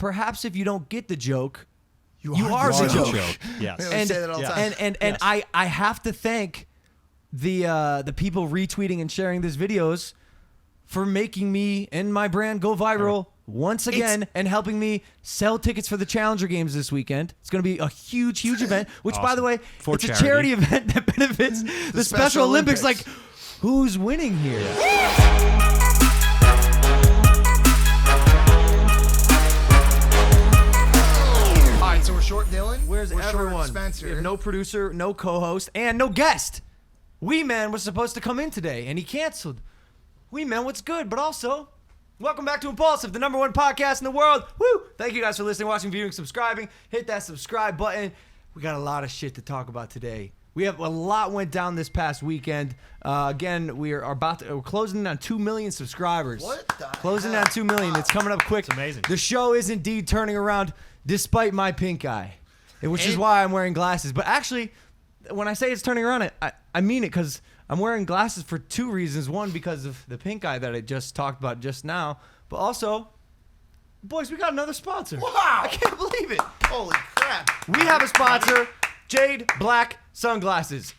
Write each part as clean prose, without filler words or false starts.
perhaps if you don't get the joke, you are are the joke. Yes. We say that all the time. And Yes. I have to thank the people retweeting and sharing these videos for making me and my brand go viral once again and helping me sell tickets for the Challenger Games this weekend. It's going to be a huge event, which, by the way, it's a charity event that benefits the Special Olympics. Like, who's winning here? All right, so we're short Dylan. We're everyone? Short Spencer. We have no producer, no co-host, and no guest. Wee Man was supposed to come in today, and he canceled. Wee Man, what's good? But also, welcome back to Impaulsive, the #1 podcast in the world. Woo! Thank you guys for listening, watching, viewing, subscribing. Hit that subscribe button. We got a lot of shit to talk about today. We have a lot went down this past weekend. Again, we're closing in on 2 million subscribers. What the Closing in hell? on 2 million. It's coming up quick. It's amazing. The show is indeed turning around despite my pink eye, which is why I'm wearing glasses. But actually, when I say it's turning around, I mean it because I'm wearing glasses for 2 reasons. One, because of the pink eye that I just talked about just now. But also, boys, we got another sponsor. Wow. I can't believe it. Holy crap. We have a sponsor, Jade Black Sunglasses.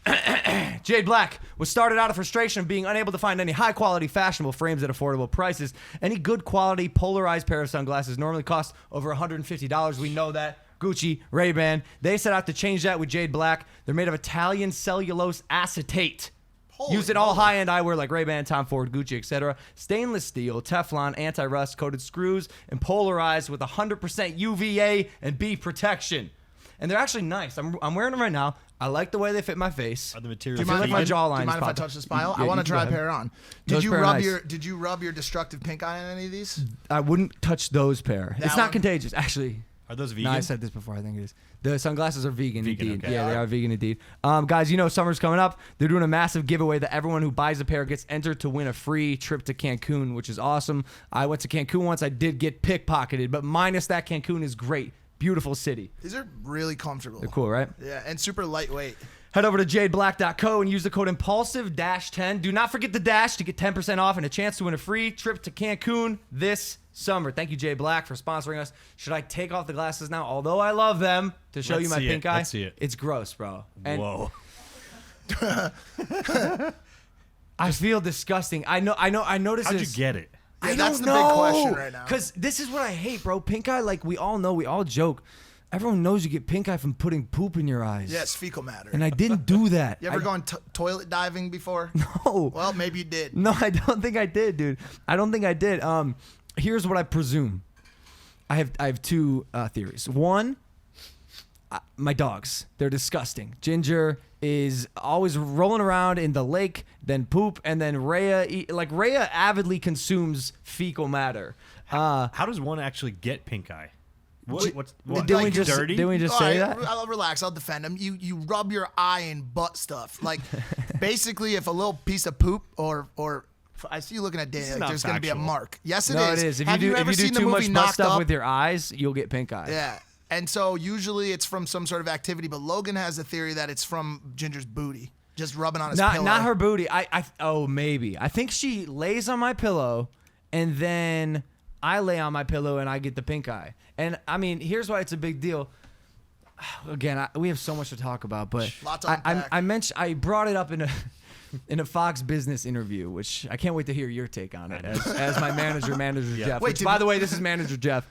Jade Black was started out of frustration of being unable to find any high-quality, fashionable frames at affordable prices. Any good quality, polarized pair of sunglasses normally costs over $150. We know that. Gucci, Ray-Ban. They set out to change that with Jade Black. They're made of Italian cellulose acetate. Used in all high-end eyewear like Ray-Ban, Tom Ford, Gucci, etc. Stainless steel, Teflon, anti-rust coated screws, and polarized with 100% UVA and B protection. And they're actually nice. I'm wearing them right now. I like the way they fit my face. Are the materials Do you mind, like my jawline do you mind if I spot. touch this pile? Yeah, I want you to go try a ahead. pair on. Those pair are nice. Did you rub your destructive pink eye on any of these? I wouldn't touch those pair. That It's not one? contagious, actually. Are those No, vegan? I said this before. I think it is. The sunglasses are vegan indeed. okay. Yeah, they are vegan indeed. Guys, you know summer's coming up. They're doing a massive giveaway that everyone who buys a pair gets entered to win a free trip to Cancun, which is awesome. I went to Cancun once. I did get pickpocketed, but minus that, Cancun is great. Beautiful city. These are really comfortable. They're cool, right? Yeah, and super lightweight. Head over to jadeblack.co and use the code Impulsive-10. Do not forget the dash to get 10% off and a chance to win a free trip to Cancun this summer. Thank you, Jade Black, for sponsoring us. Should I take off the glasses now? Although I love them, to show Let's you my see pink it. eye. Let's see it. It's gross, bro. And Whoa. I feel disgusting. I noticed How'd you this. get it? Yeah, I that's don't the know. big question right now. Because this is what I hate, bro. Pink eye, like we all know, we all joke. Everyone knows you get pink eye from putting poop in your eyes. Yes, fecal matter. And I didn't do that. You ever gone toilet diving before? No. Well, maybe you did. No, I don't think I did, dude. I don't think I did. Here's what I presume. I have 2 theories. One, my dogs. They're disgusting. Ginger is always rolling around in the lake, then poop, and then Rhea avidly consumes fecal matter. How does one actually get pink eye? What? Didn't Like, we just say that? I'll relax. I'll defend him. You rub your eye in butt stuff. Like, basically, if a little piece of poop or I see you looking at Dave, like, there's going to be a factual. mark. Yes, it is. No, it is. If Have you do, ever if you seen do the too movie much butt Knocked stuff Up? with your eyes, you'll get pink eye. Yeah. And so usually it's from some sort of activity, but Logan has a theory that it's from Ginger's booty, just rubbing on his pillow. Not her booty. Maybe. I think she lays on my pillow, and then I lay on my pillow and I get the pink eye. And I mean, here's why it's a big deal. Again, we have so much to talk about, but Lots to unpack. I brought it up in a Fox Business interview, which I can't wait to hear your take on it as my manager Yeah. Jeff. Wait, Which, by the way, this is manager Jeff.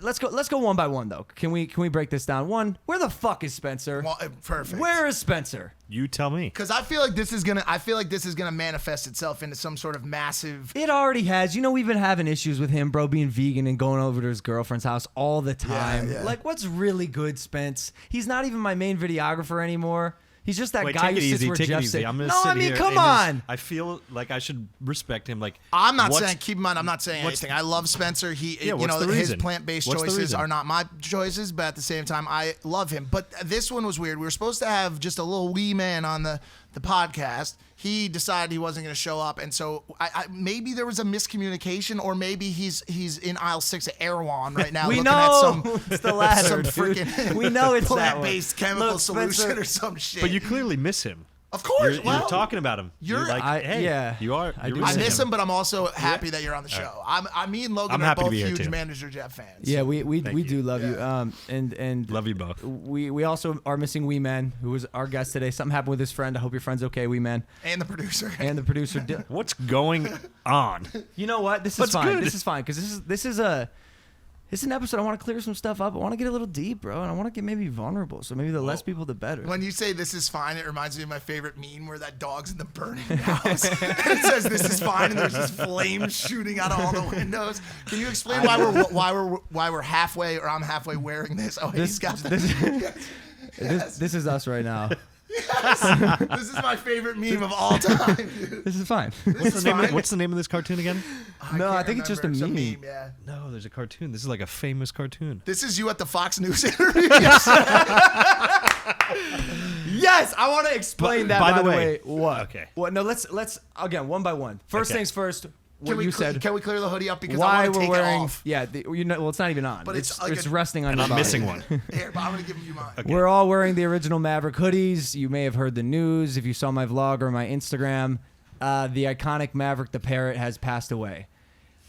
Let's go one by one though. Can we break this down? One, where the fuck is Spencer? Well, perfect. Where is Spencer? You tell me. Because I feel like this is gonna manifest itself into some sort of massive. It already has. You know, we've been having issues with him, bro, being vegan and going over to his girlfriend's house all the time. Yeah. Like, what's really good, Spence? He's not even my main videographer anymore. He's just that Wait, guy take who it sits easy. where Take Jeff it easy. sits. I'm gonna No, sit I mean, here come in his- on. I feel like I should respect him. Like, I'm not what's- saying. Keep in mind, I'm not saying what's- anything. I love Spencer. what's the his reason? plant-based What's the choices reason? are not my choices, but at the same time, I love him. But this one was weird. We were supposed to have just a little wee man on the podcast. He decided he wasn't going to show up, and so I maybe there was a miscommunication, or maybe he's in aisle 6 at Erewhon right now. We looking know at some, it's the latter, some dude. freaking We know it's that one. plant-based chemical Look, solution Spencer- or some shit. But you clearly miss him. Of course. You're talking about him. You're- like, hey, yeah. you are. I You're do I missing miss him, but I'm also happy that you're on the show. Me and Logan I'm are happy to both be here, huge too. Manager Jeff fans. Yeah, we Thank do you. love you. Yeah. And Love you both. we also are missing Wee Man, who was our guest today. Something happened with his friend. I hope your friend's okay, Wee Man. And the producer. And the producer. What's going on? You know what? This is What's fine. good? This is fine because this is an episode. I want to clear some stuff up. I want to get a little deep, bro, and I want to get maybe vulnerable. So maybe the less people, the better. When you say this is fine, it reminds me of my favorite meme where that dog's in the burning house. And it says this is fine, and there's just flames shooting out of all the windows. Can you explain why we're halfway, or I'm halfway wearing this? Oh, he's got This is us right now. This is my favorite meme of all time, dude. This is fine. What's the name of this cartoon again? No, I can't think it's just a remember. meme. It's yeah. No, there's a cartoon. This is like a famous cartoon. This is you at the Fox News interview. Yes, I want to explain that. By By the the way, way, what? okay. What? No, let's again one by one. First Okay. things first. What Can we you said. Can we clear the hoodie up because Why I want to we're take wearing? it off? Yeah, well, it's not even on. But it's like it's a- resting on And your I'm body. missing one. Here, but I'm gonna give you mine. Okay. We're all wearing the original Maverick hoodies. You may have heard the news if you saw my vlog or my Instagram. The iconic Maverick the Parrot has passed away.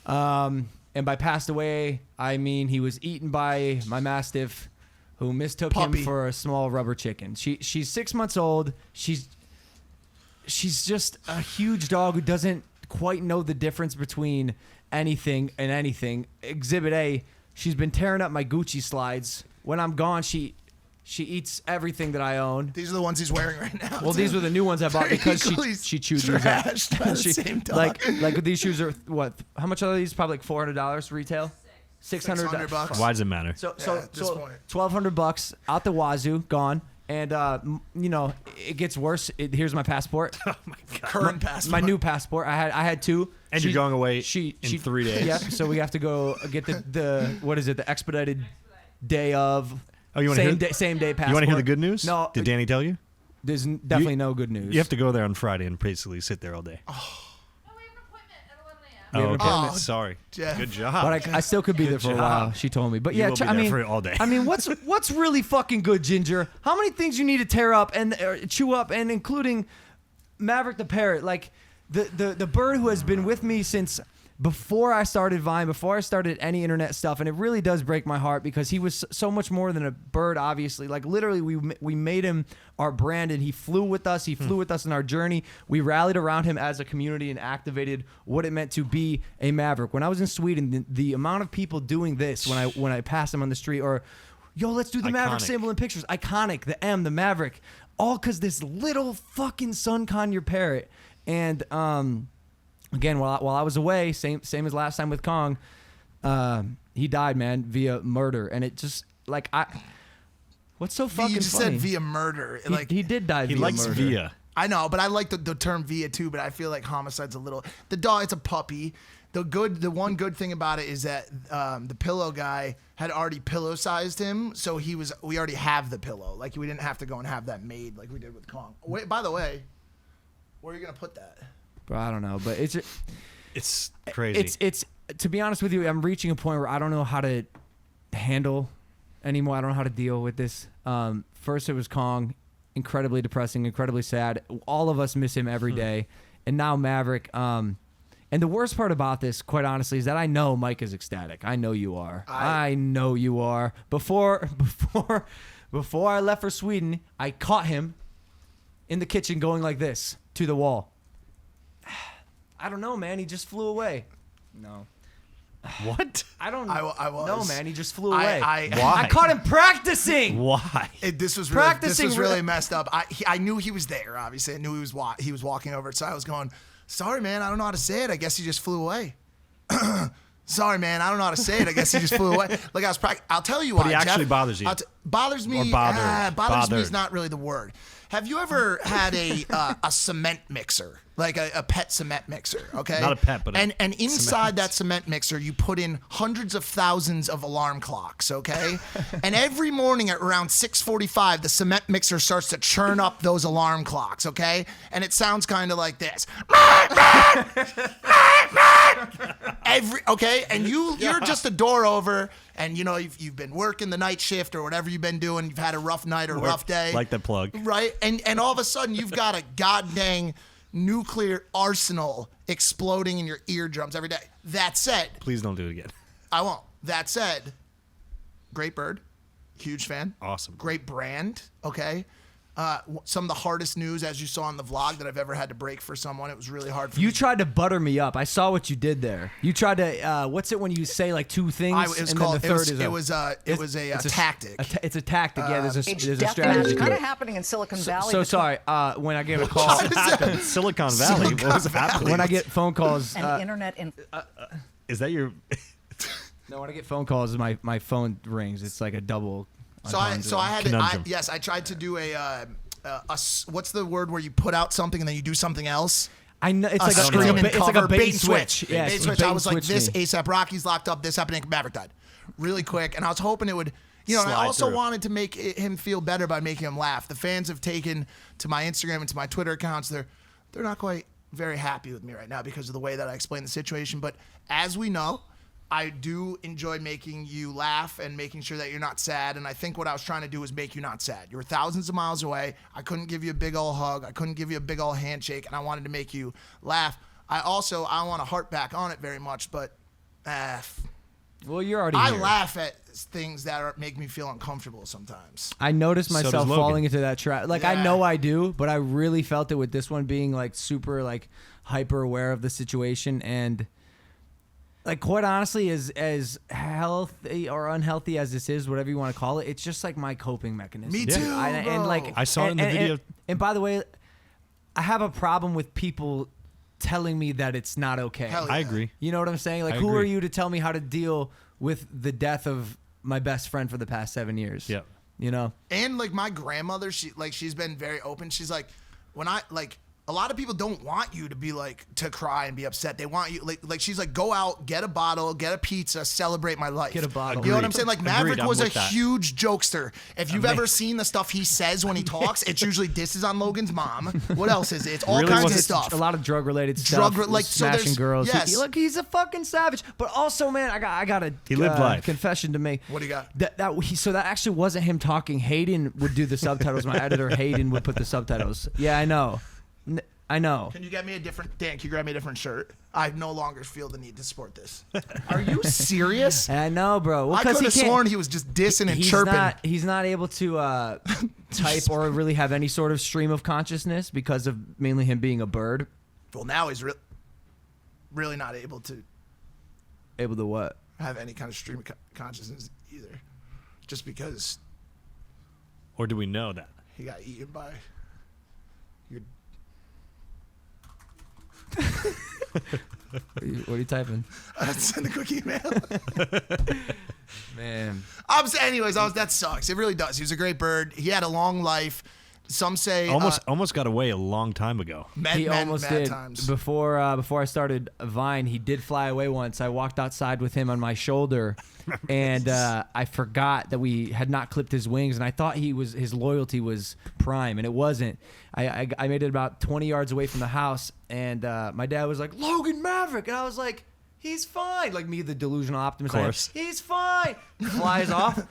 And by passed away, I mean he was eaten by my Mastiff, who mistook Puppy. him for a small rubber chicken. She's 6 months old. She's just a huge dog who doesn't quite know the difference between anything and anything. Exhibit A, she's been tearing up my Gucci slides. When I'm gone, she eats everything that I own. These are the ones he's wearing right now. Well, these were the new ones I bought They're because equally she chews these up. trashed by the same dog. Like these shoes are what? How much are these? Probably like $400 retail. $600. $600. Why does it matter? So at this point. $1,200 out the wazoo, gone. And it gets worse. Here's my passport. Oh my god. Current passport. My new passport. I had two. And you're going away in in 3 days. Yeah. So we have to go get the what is it? The expedited day of. Oh, you want to hear? Same day passport. You want to hear the good news? No. Did Danny tell you? There's definitely no good news. You have to go there on Friday and basically sit there all day. No, we have an appointment at 11 a.m. We have an okay. appointment. Sorry. Jeff. Good job. But I still could be there for a job. while. She told me. But You yeah, will be I there mean, for all day. I mean, what's really fucking good, Ginger? How many things you need to tear up and chew up, and including Maverick the Parrot, like the bird who has been with me since before I started Vine, before I started any internet stuff, and it really does break my heart because he was so much more than a bird. Obviously, like literally, we made him our brand, and he flew with us. He flew with us in our journey. We rallied around him as a community and activated what it meant to be a Maverick. When I was in Sweden, the amount of people doing this when I passed him on the street, or yo, let's do the Maverick Iconic. symbol in pictures. Iconic, the M, the Maverick, all because this little fucking sun conure parrot. And again, while I was away, same as last time with Kong, he died, man, via murder. And it just like what's so fucking You just funny? said via murder. Like he did die. he via likes murder. Via. I know, but I like the term via too. But I feel like homicide's a little. The dog, it's a puppy. The one good thing about it is that the pillow guy had already pillow sized him, so we already have the pillow. Like we didn't have to go and have that made like we did with Kong. Wait, by the way, where are you gonna put that? Bro, I don't know, but It's crazy. it's to be honest with you, I'm reaching a point where I don't know how to handle anymore. I don't know how to deal with this. First it was Kong, incredibly depressing, incredibly sad. All of us miss him every day, and now Maverick. And the worst part about this, quite honestly, is that I know Mike is ecstatic. I know you are. I know you are. Before I left for Sweden, I caught him in the kitchen going like this to the wall. I don't know, man. He just flew away. No. what? I don't I was. No, man. He just flew away. I Why? I caught him practicing. Why? This was Practicing really re- messed up. I knew he was there. Obviously, I knew he was walking over. So I was going, "Sorry, man. I don't know how to say it. I guess he just flew away." Sorry, man. I don't know how to say it. I guess he just flew away. Like I was I'll tell you why. he actually Jeff. bothers you. Bothers me. Or bothered. Bothers me is Bothered. not really the word. Have you ever had a cement mixer, like a pet cement mixer? Okay, Not a pet, but a and inside cement. that cement mixer, you put in hundreds of thousands of alarm clocks. Okay, and every morning at around 6:45, the cement mixer starts to churn up those alarm clocks. Okay, and it sounds kind of like this. And you're just a door over, and you know you've been working the night shift or whatever you've been doing. You've had a rough night or a rough day. Like that plug. Right? And all of a sudden, you've got a goddamn nuclear arsenal exploding in your eardrums every day. That said, Please don't do it again. I won't. That said, great bird. Huge fan. Awesome. Great brand. Okay. Some of the hardest news, as you saw in the vlog, that I've ever had to break for someone. It was really hard for me. You tried to butter me up. I saw what you did there. You tried to. What's it when you say like two things It was and called. then the third It was a tactic. It's a tactic. Yeah, there's a Death strategy. kind to of it. happening in Silicon Valley. So sorry. When I get a call, Silicon Valley. What was happening? when I get phone calls, and internet in Is that your? no, when I get phone calls, my phone rings. It's like a double. So I had to, Conundrum. yes, I tried to do what's the word where you put out something and then you do something else? I know it's A like scream and it's cover, like a bait and switch. Yeah, Bait it's switch. bait I and was like, switch this me. ASAP Rocky's locked up. This happening. Maverick died, really quick, and I was hoping it would. And I Slide also through. wanted to make him feel better by making him laugh. The fans have taken to my Instagram and to my Twitter accounts. They're not quite very happy with me right now because of the way that I explained the situation. But as we know, I do enjoy making you laugh and making sure that you're not sad. And I think what I was trying to do was make you not sad. You were thousands of miles away. I couldn't give you a big old hug. I couldn't give you a big old handshake. And I wanted to make you laugh. I want to harp back on it very much, but Well, you're already. I here. laugh at things that make me feel uncomfortable sometimes. I noticed So does myself Logan. falling into that trap. Like I Yeah. know I do, but I really felt it with this one being like super like hyper aware of the situation and like quite honestly, as healthy or unhealthy as this is, whatever you want to call it, it's just like my coping mechanism. Me too, And bro. like I saw it in the video. And by the way, I have a problem with people telling me that it's not okay. Hell I yeah. agree. You know what I'm saying? Like, I who agree. are you to tell me how to deal with the death of my best friend for the past 7 years? Yep. You know? And like my grandmother, she's been very open. She's like, when I like, a lot of people don't want you to be like to cry and be upset. They want you like she's like, go out, get a bottle, get a pizza, celebrate my life. Get a bottle. You know what I'm Agreed. saying? Like Agreed, Maverick I'm was a with that. huge jokester. If you've ever seen the stuff he says when he talks, it's usually disses on Logan's mom. What else is it? It's all Really kinds of wasn't- stuff. A lot of drug related stuff. like, so smashing there's- girls. yes. Look, he's a fucking savage. But also, man, I got a He lived life. confession to make. What do you got? So that actually wasn't him talking. Hayden would do the subtitles. My editor Hayden would put the subtitles. Yeah, I know. I know. Can you get me a different Dan? Can you grab me a different shirt? I no longer feel the need to support this. Are you serious? I know, bro. Well, I 'cause could he have can't- sworn he was just dissing and chirping. He's not able to type or really have any sort of stream of consciousness because of mainly him being a bird. Well, now he's really not able to Able to what? have any kind of stream of consciousness either, just because Or do we know that? he got eaten by your. What are you typing? Send a quick email. Man. Anyways, that sucks. It really does. He was a great bird. He had a long life. Some say Almost got away a long time ago. He almost did. Times. Before I started Vine, he did fly away once. I walked outside with him on my shoulder, and I forgot that we had not clipped his wings, and I thought his loyalty was prime, and it wasn't. I made it about 20 yards away from the house, and my dad was like, "Logan Maverick," and I was like, "He's fine." Like me, the delusional optimist. Of course. He's fine. Flies off.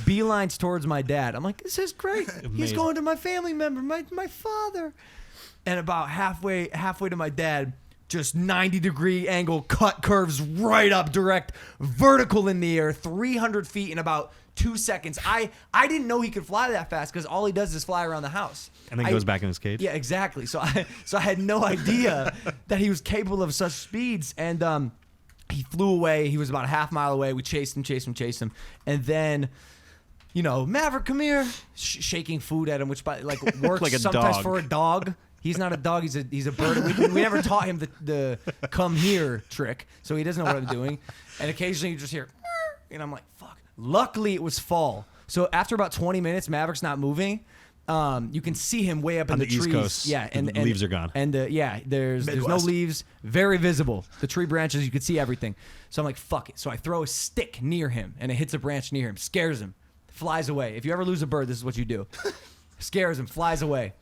Beelines towards my dad. I'm like, this is great. He's Amazing. going to my family member, my father. And about halfway to my dad, just 90-degree angle, cut curves right up, direct, vertical in the air, 300 feet in about 2 seconds. I didn't know he could fly that fast because all he does is fly around the house. And then goes back in his cage? Yeah, exactly. So I had no idea that he was capable of such speeds. And he flew away. He was about a half mile away. We chased him. And then, you know, Maverick, come here. Shaking food at him, which works Like a sometimes dog. for a dog. He's not a dog. He's a bird. We never taught him the come here trick, so he doesn't know what I'm doing. And occasionally you just hear, and I'm like, fuck. Luckily it was fall, so after about 20 minutes, Maverick's not moving. You can see him way up in On the the East trees. Coast, Yeah, the and leaves are gone. And there's no Midwest. leaves, very visible. The tree branches, you could see everything. So I'm like, fuck it. So I throw a stick near him, and it hits a branch near him, scares him, flies away. If you ever lose a bird, this is what you do. Scares him, flies away,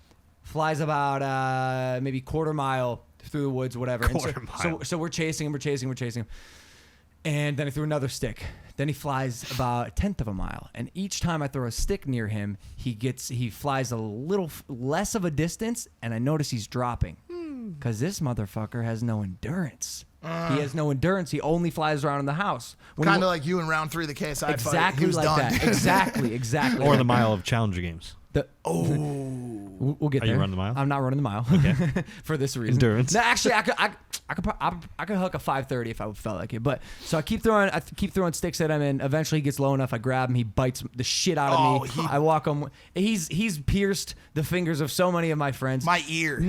flies about maybe quarter mile through the woods, whatever. Quarter mile. So we're chasing him. And then I threw another stick. Then he flies about 1/10 of a mile. And each time I throw a stick near him, he flies a little less of a distance, and I notice he's dropping. Because this motherfucker has no endurance. He has no endurance. He only flies around in the house. Kind of like you in round 3 of the KSI fight. Exactly He was like done. that. Exactly. Or the mile of Challenger games. We'll get Oh, there. you run the mile? I'm not running the mile. Okay. For this reason. Endurance. No, actually, I could hook a 5:30 if I felt like it. But so I keep throwing sticks at him, and eventually he gets low enough. I grab him. He bites the shit out of me. I walk him. He's pierced the fingers of so many of my friends. My ear.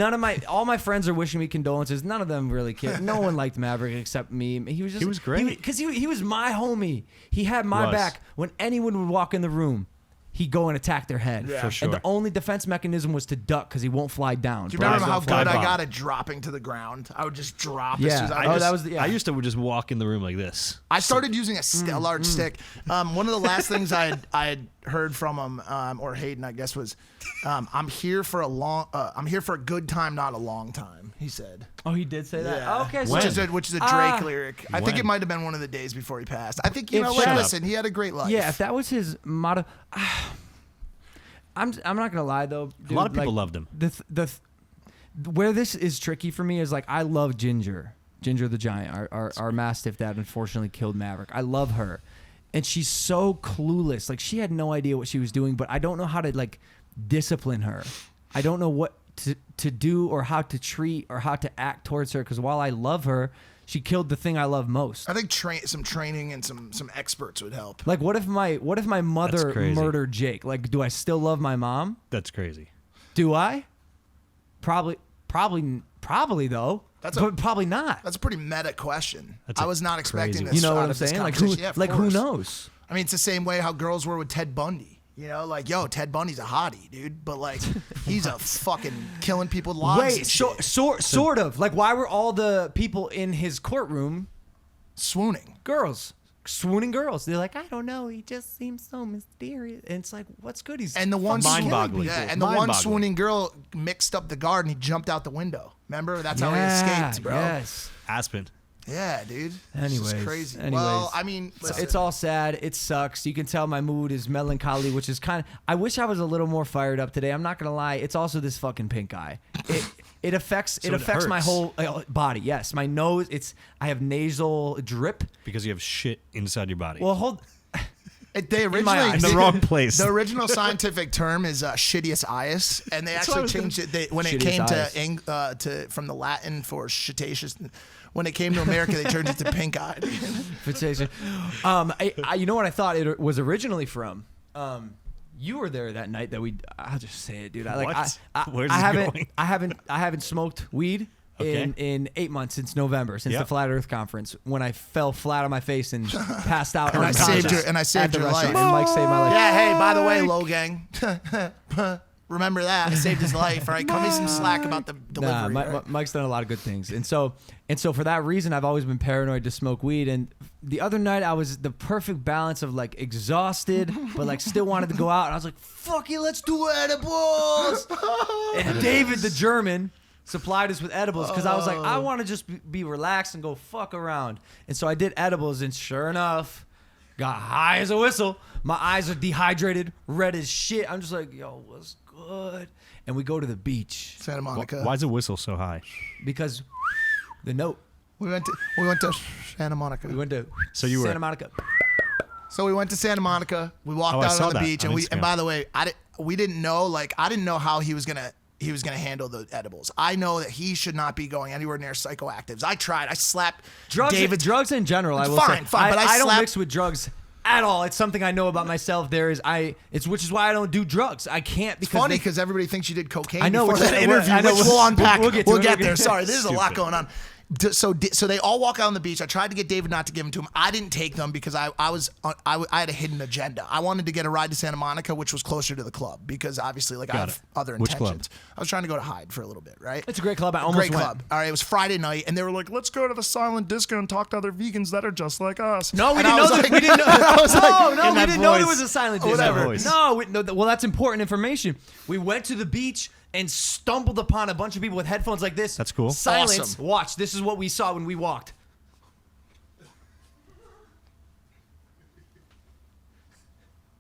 All my friends are wishing me condolences. None of them really cared. No one liked Maverick except me. He was great because he was my homie. He had my back when anyone would walk in the room. He'd go and attack their head. Yeah. For sure. And the only defense mechanism was to duck because he won't fly down. Do you remember how good I bomb. got at dropping to the ground? I would just drop. Yeah. I used to just walk in the room like this. I started using a large stick. One of the last things I had heard from him, or Hayden, I guess, was, "I'm here for a good time, not a long time." He said. Oh, he did say that. Yeah. Oh, okay, Which is a Drake lyric. I think it might have been one of the days before he passed. I think listen, he had a great life. Yeah, if that was his motto, I'm not gonna lie though. Dude, A lot of people loved him. Where this is tricky for me is like I love Ginger the Giant, our mastiff that unfortunately killed Maverick. I love her, and she's so clueless. Like she had no idea what she was doing, but I don't know how to like discipline her. I don't know what to do or how to treat or how to act towards her because while I love her, she killed the thing I love most. I think some training and some experts would help. Like what if my mother That's crazy. murdered Jake? Like do I still love my mom? That's crazy. Do I? Probably though. But probably not. That's a pretty meta question. That's I was not expecting this. You know what out I'm of this saying? Like conversation. who? Yeah, of Who course. knows? I mean, it's the same way how girls were with Ted Bundy. You know, like, yo, Ted Bundy's a hottie, dude, but like, he's a fucking killing people with logs. Wait, and shit. sort of. Like, why were all the people in his courtroom Swooning. girls? Swooning girls. They're like, I don't know. He just seems so mysterious. And it's like, what's good? He's And the one Mind-boggling. Yeah, and the one swooning girl mixed up the guard and he jumped out the window. Remember? That's how he escaped, bro. Yes. Aspen. Yeah, dude. Anyways, It's crazy. anyways. Well, I mean, listen. It's all sad. It sucks. You can tell my mood is melancholy, which is kind of. I wish I was a little more fired up today. I'm not gonna lie. It's also this fucking pink eye. It affects it my hurts. whole body. Yes, my nose. I have nasal drip. Because you have shit inside your body. Well, hold. They originally in the wrong place. The original scientific term is shittius, and they actually changed it. When it came to from the Latin for shitaceous. When it came to America, they turned it to pink eye. You know what I thought it was originally from? You were there that night that I'll just say it, dude. What? Where's this going? I haven't smoked weed in 8 months since November, since the Flat Earth conference, when I fell flat on my face and passed out. And I saved your at the life. restaurant, and Mike saved my life. Yeah, hey, by the way, Logang. Remember that. I saved his life. All right, cut me some slack about the delivery. Right? Mike's done a lot of good things, and so for that reason, I've always been paranoid to smoke weed. And the other night, I was the perfect balance of like exhausted, but like still wanted to go out. And I was like, "Fuck it, let's do edibles." And David, the German, supplied us with edibles because I was like, I want to just be relaxed and go fuck around. And so I did edibles, and sure enough, got high as a whistle. My eyes are dehydrated, red as shit. I'm just like, yo, what's good? And we go to the beach Santa Monica. Why is the whistle so high? because the note. We went to Santa Monica. We went to you were- Santa Monica. So we went to Santa Monica. We walked I out saw on the that beach, on and Instagram. and by the way, we didn't know. Like, I didn't know how he was gonna handle the edibles. I know that he should not be going anywhere near psychoactives. I tried. I slapped David. Drugs in general. I will Fine, say, but I don't slapped- mix with drugs at all. It's something I know about myself. Which is why I don't do drugs. I can't It's because funny because everybody thinks you did cocaine. I know, before which- that interview, I know, which we'll unpack. we'll get to it, get we'll there. get- Sorry, there's a lot Stupid. going on. So they all walk out on the beach. I tried to get David not to give them to him. I didn't take them because I had a hidden agenda. I wanted to get a ride to Santa Monica, which was closer to the club because obviously I have it. other Which intentions. club? I was trying to go to Hyde for a little bit, right? it's a great club. I almost Great went. club. All right, it was Friday night, and they were like, "Let's go to the silent disco and talk to other vegans that are just like us." No, we And didn't I know was that. like- We didn't know. I was like, no, in we that didn't know there voice. was a silent In that disco. voice. No, well, that's important information. We went to the beach and stumbled upon a bunch of people with headphones like this. That's cool. Silence. Awesome. Watch. This is what we saw when we walked.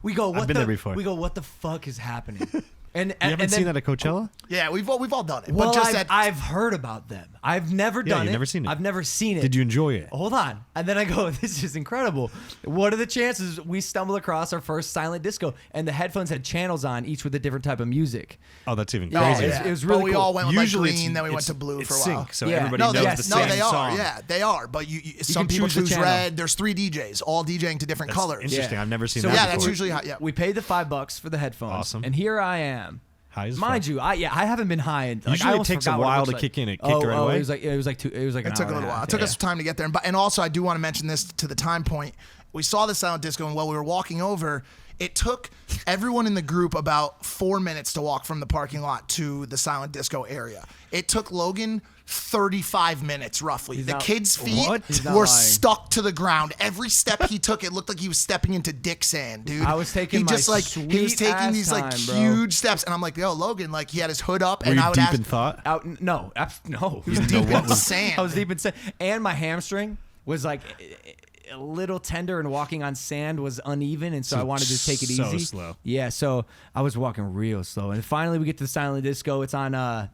We go, what I've been the, there before. We go, what the fuck is happening? And You haven't seen that at Coachella? Yeah, we've all done it. Well, but just I've heard about them. I've never done you've it. never seen it. I've never seen it. Did you enjoy it? Hold on. And then I go, this is incredible. What are the chances we stumble across our first silent disco and the headphones had channels on, each with a different type of music? Oh, that's even Yeah, crazier. it was really but we cool. all went with Usually like green, it's- then we went it's- to blue it's for a while. sync, so Yeah. everybody No, knows yes, the no, same they are. song. Yeah, they are. But some can people choose the choose channel. red. There's 3 DJs, all DJing to different That's colors. interesting. Yeah. I've never seen So that Yeah, before. that's usually how. Yeah. We paid the $5 for the headphones. Awesome. And here I am. High as Mind fuck. you, I haven't been high. And, like, Usually I it almost takes a forgot what while looks to like. kick in. It kicked right away? It was like an It took a hour little and while. half. It took Yeah. us time to get there. And also, I do want to mention this to the time point. We saw the silent disco, and while we were walking over, it took everyone in the group about 4 minutes to walk from the parking lot to the silent disco area. It took Logan 35 minutes, roughly. He's The not- kid's feet What? He's not were lying. stuck to the ground. Every step he took, it looked like he was stepping into dick sand, dude. I was taking he my just like he was sweet taking ass these like time, bro. huge steps, and I'm like, yo, Logan, like he had his hood up, Were and you I would deep ask, in thought? No. No. he was know deep what in was- sand. I was deep in sand. And my hamstring was like a little tender, and walking on sand was uneven, and so I wanted to take it so easy. slow. Yeah, so I was walking real slow, and finally we get to the silent disco. It's on a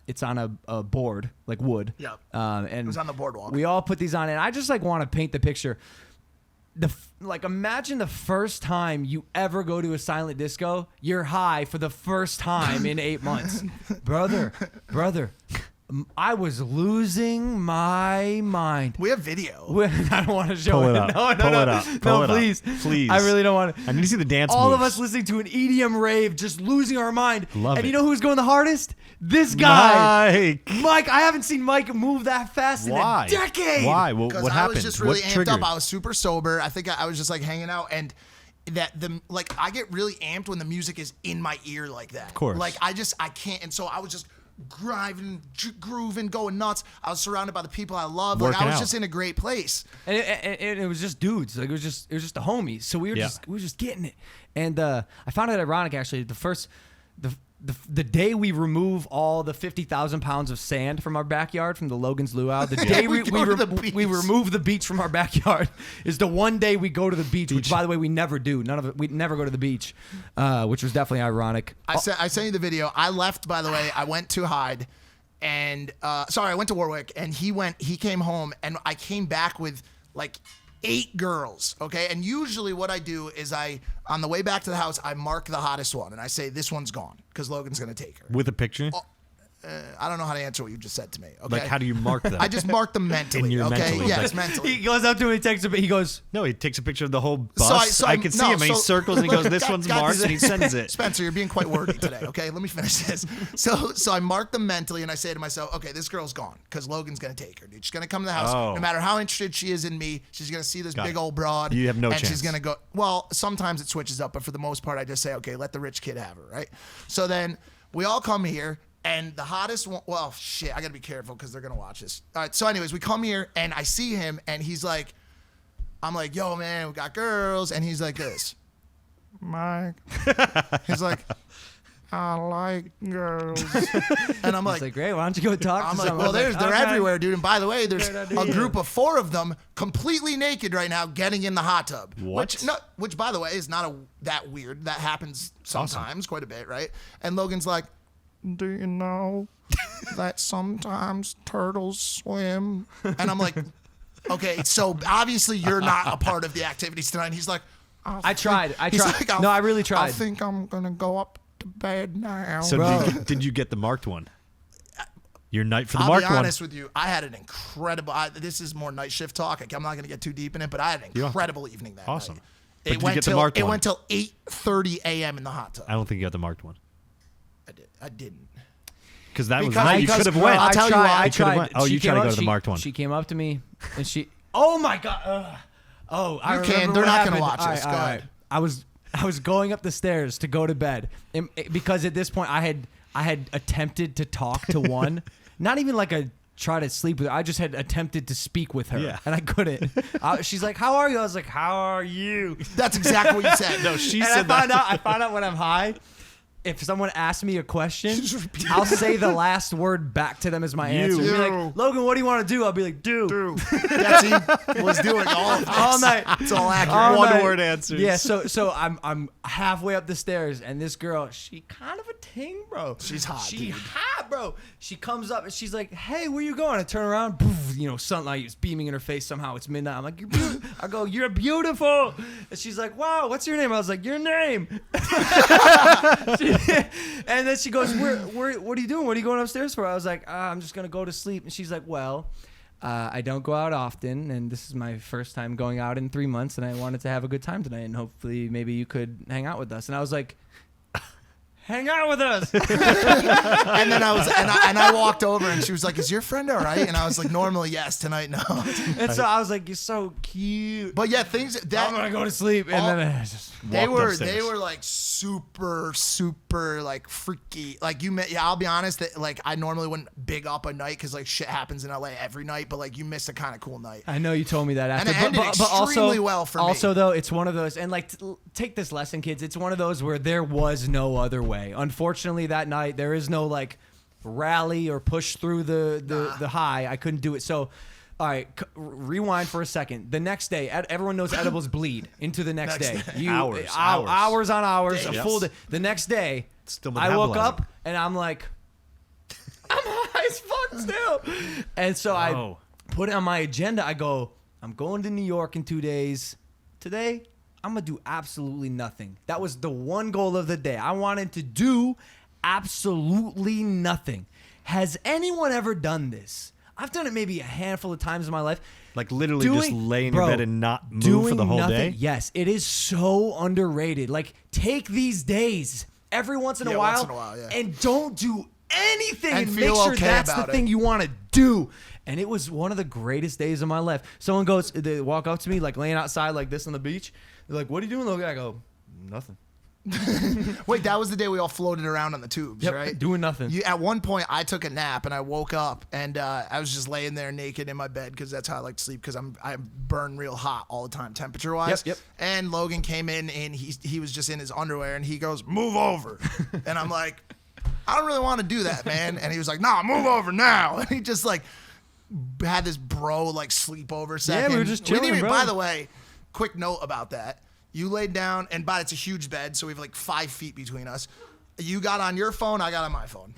board, like wood. Yep. And It was on the boardwalk. We all put these on, and I just like want to paint the picture. Imagine the first time you ever go to a silent disco, you're high for the first time in 8 months. brother, I was losing my mind. We have video. I don't want to show Pull it. it up. No, Pull it up. Pull no, it up. please. Please. I really don't want I need to see the dance all of moves. us listening to an EDM rave, just losing our mind. Love and it. you know who's going the hardest? This guy. Mike. Mike, I haven't seen Mike move that fast Why? in a decade. Why? Well, Because what I happened? was just really what amped triggered? up. I was super sober. I think I was just like hanging out, and I get really amped when the music is in my ear like that. Of course. Like I can't, and so I was just grooving, going nuts. I was surrounded by the people I love. Like I Working was out. just in a great place. And it was just dudes. Like it was just the homies. So we were just getting it. And I found it ironic actually. The day we remove all the 50,000 pounds of sand from our backyard from the Logan's Luau, the day We go to the beach. we remove the beach from our backyard is the one day we go to the beach, which by the way we never do. We never go to the beach, which was definitely ironic. I sent you the video. I left, by the way. I went to Hyde, and I went to Warwick, and he came home, and I came back with like 8 girls, okay? And usually what I do is on the way back to the house, I mark the hottest one, and I say, this one's gone, because Logan's going to take her. With a picture? I don't know how to answer what you just said to me, okay? Like, how do you mark them? I just mark them mentally, In your okay? mentally, Yes, like- mentally. He goes up to him, he takes a bit, he goes, No, he takes a picture of the whole bus. I can see him, and he circles, and he goes, this one's marked, and he sends it. Spencer, you're being quite wordy today, okay? Let me finish this. So I mark them mentally, and I say to myself, okay, this girl's gone, because Logan's going to take her, dude. She's going to come to the house. Oh. No matter how interested she is in me, she's going to see this Got big it. old broad. You have no and she's chance. going to go, well, sometimes it switches up, but for the most part, I just say, okay, let the rich kid have her, right? So then we all come here. And the hottest one, well, shit, I gotta be careful because they're gonna watch this. All right, so anyways, we come here and I see him and he's like, I'm like, yo, man, we got girls. And he's like this, Mike. He's like, I like girls. And I'm like, it's like, great, why don't you go talk I'm to like, someone? well, they're okay. everywhere, dude. And by the way, there's Great a idea. group of 4 of them completely naked right now getting in the hot tub. What? Which by the way, is not that weird. That happens sometimes, quite a bit, right? And Logan's like, do you know that sometimes turtles swim? And I'm like, okay, so obviously you're not a part of the activities tonight. And he's like, I tried. He's like, No, I really I tried. think I'm going to go up to bed now. So did you get the marked one? Your night for the I'll be marked one. honest with you. I had an incredible. This is more night shift talk. I'm not going to get too deep in it, but I had an incredible evening that Awesome. night. But did you get the marked It one? went till 8:30 a.m. in the hot tub. I don't think you got the marked one. I didn't. Because that was Because- night. You because- should have well, went. I'll tell you why. I You could've tried. went. Oh, She you tried came to go up- to the she- marked one. She came up to me and she. Oh my god. Oh, I You remember can. They're what not gonna happened. watch All this. right, Go all ahead. right. I was going up the stairs to go to bed because at this point I had attempted to talk to one, not even like a try to sleep with her. I just had attempted to speak with her, Yeah. and I couldn't. She's like, "How are you?" I was like, "How are you?" That's exactly what you said. No, she And said that. I found out when I'm high, if someone asks me a question, I'll say the last word back to them as my answer. Be like, Logan, what do you want to do? I'll be like, do. That's he was doing all night. It's all accurate. One word answers. Yeah, so I'm halfway up the stairs, and this girl, she kind of a ting, bro. She's hot. She hot, bro. She comes up and she's like, hey, where you going? I turn around, poof, sunlight is beaming in her face. Somehow it's midnight. I'm like, you're beautiful. I go, you're beautiful. And she's like, wow, what's your name? I was like, your name. And then she goes, what are you doing? What are you going upstairs for? I was like, I'm just gonna go to sleep. And she's like, well, I don't go out often, and this is my first time going out in 3 months, and I wanted to have a good time tonight, and hopefully maybe you could hang out with us. And I was like, hang out with us. And then I walked over, and she was like, is your friend all right? And I was like, normally yes, tonight no. And so I was like, you're so cute. But yeah, things that I'm gonna go to sleep, and then I just they were upstairs. like super like freaky. Like I'll be honest that like I normally wouldn't big up a night because like shit happens in LA every night, but like you missed a kind of cool night. I know you told me that after, and it ended extremely well for me. Also though, it's one of those, and like take this lesson, kids. It's one of those where there was no other way. Unfortunately, that night there is no like rally or push through the high. I couldn't do it. So, all right, rewind for a second. The next day, everyone knows edibles bleed into the next day. Hours on hours, Days. a full day. The next day, Still I woke metabolizing. up and I'm like, I'm high as fuck still. And so I put it on my agenda. I go, I'm going to New York in 2 days. Today, I'm going to do absolutely nothing. That was the one goal of the day. I wanted to do absolutely nothing. Has anyone ever done this? I've done it maybe a handful of times in my life. Like literally just lay in your bed and not move for the whole day? Yes, it is so underrated. Like, take these days every once in a while, and don't do anything and make sure okay that's the about thing you want to do. And it was one of the greatest days of my life. Someone goes, they walk up to me, like laying outside like this on the beach. They're like, what are you doing, Logan? I go, nothing. Wait, that was the day we all floated around on the tubes, right? Doing nothing. At one point, I took a nap and I woke up and I was just laying there naked in my bed because that's how I like to sleep because I burn real hot all the time, temperature wise. Yep. And Logan came in and he was just in his underwear and he goes, "Move over," and I'm like, "I don't really want to do that, man." And he was like, "Nah, move over now." And he just like had this bro like sleepover second. Yeah, we were just chilling, bro. By the way, quick note about that. You laid down, and it's a huge bed, so we have like 5 feet between us. You got on your phone, I got on my phone.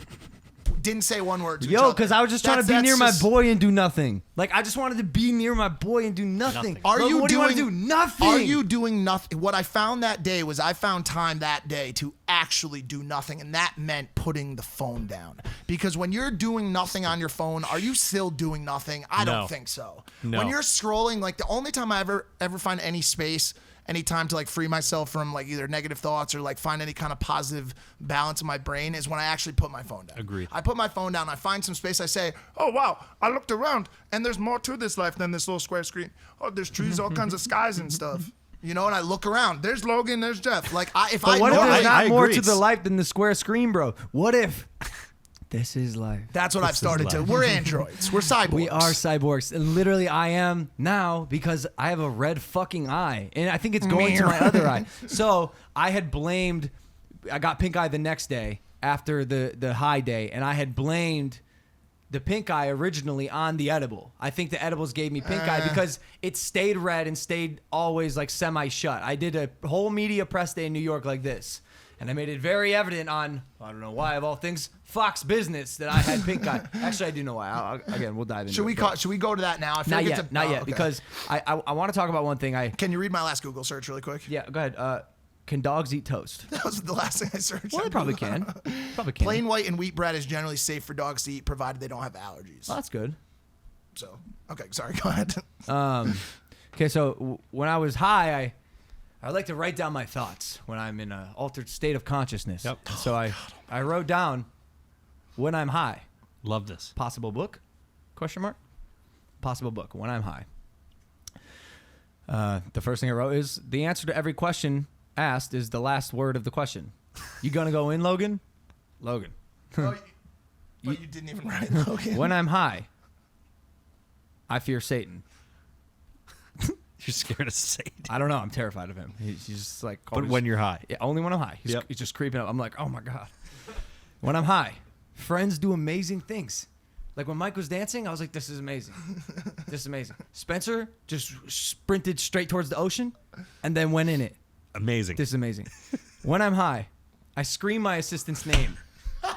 Didn't say one word to each other. Because I was just trying to be near my boy and do nothing. Like, I just wanted to be near my boy and do nothing. What do you want to do? Nothing. Are you doing nothing? What I found that day was I found time that day to actually do nothing, and that meant putting the phone down. Because when you're doing nothing on your phone, are you still doing nothing? I don't think so. No. When you're scrolling, like the only time I ever find any space, any time to like free myself from like either negative thoughts or like find any kind of positive balance in my brain is when I actually put my phone down. Agreed. I put my phone down, I find some space, I say, "Oh wow, I looked around and there's more to this life than this little square screen. Oh, there's trees, all kinds of skies and stuff." You know, and I look around. There's Logan, there's Jeff. Like what if there's not more agree. to the life than the square screen, bro? What if this is life? That's what I've started to. We're androids. We're cyborgs. We are cyborgs. And literally I am now because I have a red fucking eye. And I think it's going to my other eye. So I got pink eye the next day after the high day. And I had blamed the pink eye originally on the edible. I think the edibles gave me pink eye because it stayed red and stayed always like semi-shut. I did a whole media press day in New York like this. And I made it very evident on, I don't know why, of all things, Fox Business that I had pink eye. Actually, I do know why. Again, we'll dive into it. Should we go to that now? Not yet, because I want to talk about one thing. Can you read my last Google search really quick? Yeah, go ahead. Can dogs eat toast? That was the last thing I searched. Well, they probably can. Plain white and wheat bread is generally safe for dogs to eat, provided they don't have allergies. Well, that's good. So, okay, sorry, go ahead. Okay, so when I was high, I like to write down my thoughts when I'm in an altered state of consciousness. Yep. So I wrote down when I'm high. Love this. Possible book? Question mark? Possible book when I'm high. The first thing I wrote is the answer to every question asked is the last word of the question. You gonna go in, Logan? Logan. But you didn't even write Logan. When I'm high, I fear Satan. You're scared of Satan. I don't know. I'm terrified of him. He's just like. But when you're high. Yeah, only when I'm high. He's just creeping up. I'm like, oh my God. When I'm high, friends do amazing things. Like when Mike was dancing, I was like, this is amazing. This is amazing. Spencer just sprinted straight towards the ocean and then went in it. Amazing. This is amazing. When I'm high, I scream my assistant's name. You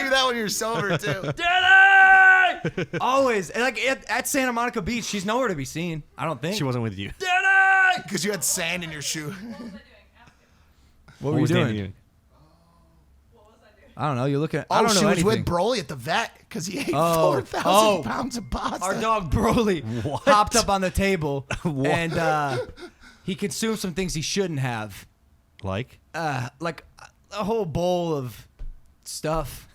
do that when you're sober too. Denny! Always. And like at Santa Monica Beach, she's nowhere to be seen. I don't think. She wasn't with you. Denny! Because you had sand in your shoe. What was I doing? Ask him. What were you was doing? Danny doing? What was I doing? I don't know. You're looking at. I don't know she was anything. with Broly at the vet because he ate Oh. 4,000 pounds of pasta. Our dog Broly What? hopped up on the table What? and he consumed some things he shouldn't have. Like? Like a whole bowl of stuff.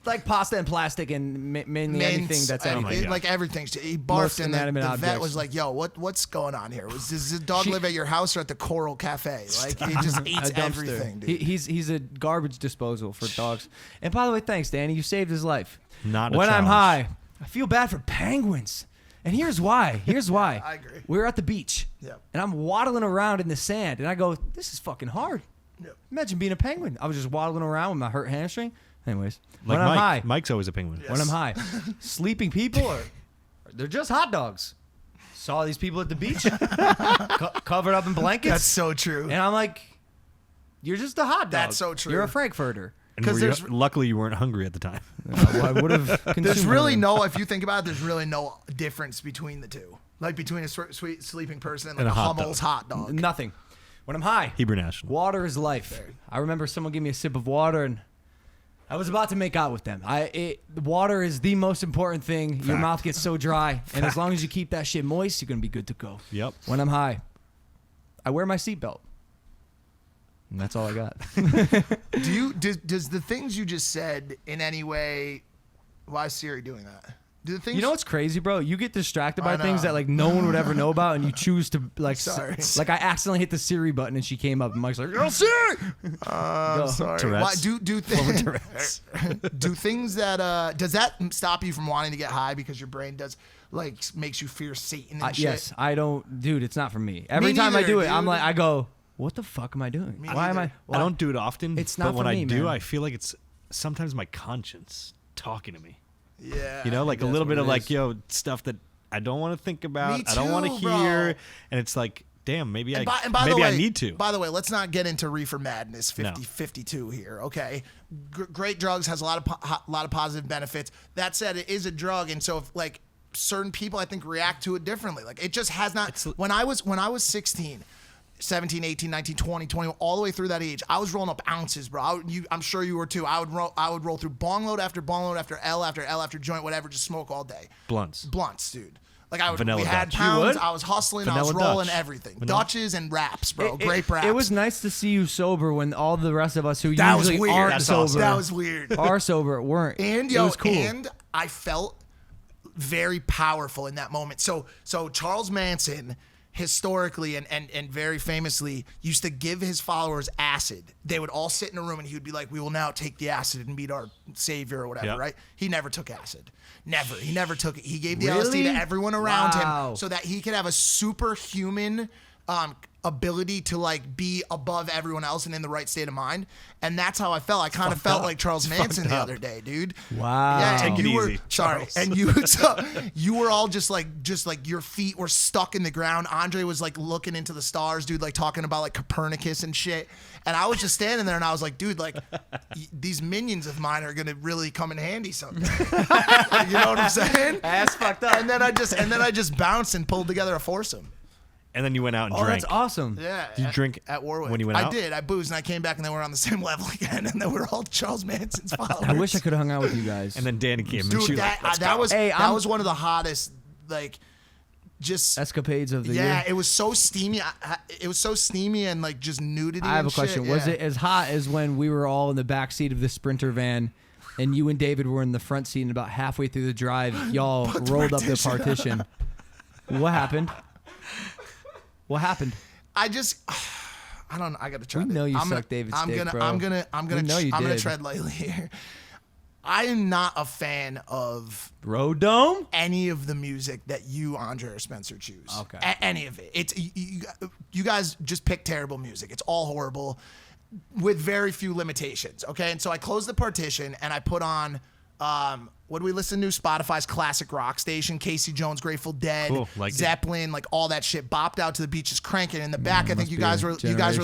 Like pasta and plastic and mainly anything that's Oh my anything. God. like everything. He Most barfed and the inanimate vet objects. was like, yo, what's going on here? Does this dog live at your house or at the Coral Cafe? Like, he just eats A dumpster. everything, dude. He's a garbage disposal for dogs. And by the way, thanks, Danny. You saved his life. Not a When I'm challenge. high, I feel bad for penguins. And here's why. Here's why. I agree. We were at the beach. Yep. And I'm waddling around in the sand. And I go, this is fucking hard. Yep. Imagine being a penguin. I was just waddling around with my hurt hamstring. Anyways, Like when I'm Mike. high, Mike's always a penguin. when I'm high, sleeping people are they're just hot dogs. Saw these people at the beach, covered up in blankets. That's so true. And I'm like, you're just a hot dog. That's so true. You're a Frankfurter. And 'Cause were you- there's- luckily you weren't hungry at the time. I would have consumed There's one really of them. no, if you think about it, there's really no difference between the two. Like between a sweet sleeping person and like And a a hot Hummel's hot dog. Nothing. When I'm high, Hebrew National. water is life. I remember someone gave me a sip of water and I was about to make out with them. Water is the most important thing. Your mouth gets so dry, and as long as you keep that shit moist, you're gonna be good to go. Yep. When I'm high, I wear my seatbelt, and that's all I got. Does the things you just said in any way? Why is Siri doing that? Do the things You know what's crazy, bro? You get distracted I by things know. that like no one would ever know about, and you choose to like. Sorry. Like I accidentally hit the Siri button, and she came up, and Mike's like, "Yo, Siri!" I'm sorry. Tourette's. Why, do Tourette's. do things that does that stop you from wanting to get high because your brain does like makes you fear Satan and shit? Yes, I don't, dude. It's not for me. Every time I neither, do it, I'm dude. like, I go, "What the fuck am I doing? Me Why am I?" neither. Why? I don't do it often. It's but not when for I me, do, man. I feel like it's sometimes my conscience talking to me. Yeah. You know, like a that's little what bit it of like, is. yo, stuff that I don't want to think about. Me I don't want to too, bro. hear. And it's like, damn, maybe And I by the maybe way, I need to. By the way, let's not get into reefer madness 50, No. 52 here, okay? Great drugs has a lot of positive benefits. That said, it is a drug, and so if like certain people I think react to it differently. Like it just has not. When I was 16, 17, 18, 19, 20, 20, all the way through that age, I was rolling up ounces, bro. I'm sure you were too. I would roll through bong load after bong load after L after joint, whatever, just smoke all day. Blunts. Blunts, dude. Like I would, Vanilla we had Dutch. You pounds. would? I was hustling. I was Vanilla rolling Dutch. everything. Vanilla- Dutches and wraps, bro. It- Great wraps. It was nice to see you sober when all the rest of us who That was usually weird. aren't That's sober awesome. That was weird. are sober weren't. And it yo, was cool. and I felt very powerful in that moment. So Charles Manson historically and very famously used to give his followers acid. They would all sit in a room and he would be like, "We will now take the acid and meet our savior," or whatever, Yep. right? He never took acid. Never. He never took it. He gave the Really? LSD to everyone around Wow. him so that he could have a superhuman ability to like be above everyone else and in the right state of mind. And that's how I felt. I kind of felt up. like Charles Manson the fucked up. other day, dude. Wow. Yeah, Take and it you were easy, sorry, Charles. and you were all just like your feet were stuck in the ground. Andre was like looking into the stars, dude, like talking about like Copernicus and shit. And I was just standing there, and I was like, dude, like these minions of mine are gonna really come in handy someday. You know what I'm saying? Ass fucked up. And then I just bounced and pulled together a foursome. And then you went out and Oh, drank. that's awesome. Yeah. Did you drink at Warwick when you went out? I did. I boozed and I came back and then we're on the same level again, and then we're all Charles Manson's followers. I wish I could have hung out with you guys. And then Danny came and she Dude, was that like, let's that go. was Hey, that I'm- was one of the hottest like just escapades of the yeah, year. it was so steamy. It was so steamy and like just nudity. I have a and question. shit. Was Yeah. it as hot as when we were all in the back seat of the Sprinter van and you and David were in the front seat and about halfway through the drive, y'all Put the rolled up the partition. partition? What happened? What happened? I just I don't know. I gotta try. We know you I'm suck David's I'm dick, gonna bro. I'm gonna We know you I'm gonna did. tread lightly here. I am not a fan of Road Dome? any of the music that you, Andre or Spencer, choose. Okay. Any of it. It's you guys just pick terrible music. It's all horrible with very few limitations. Okay, and so I closed the partition and I put on what do we listen to? Spotify's classic rock station, Casey Jones, Grateful Dead, Cool, like Zeppelin, like all that shit. Bopped out to the beaches, cranking in the back. I think you guys were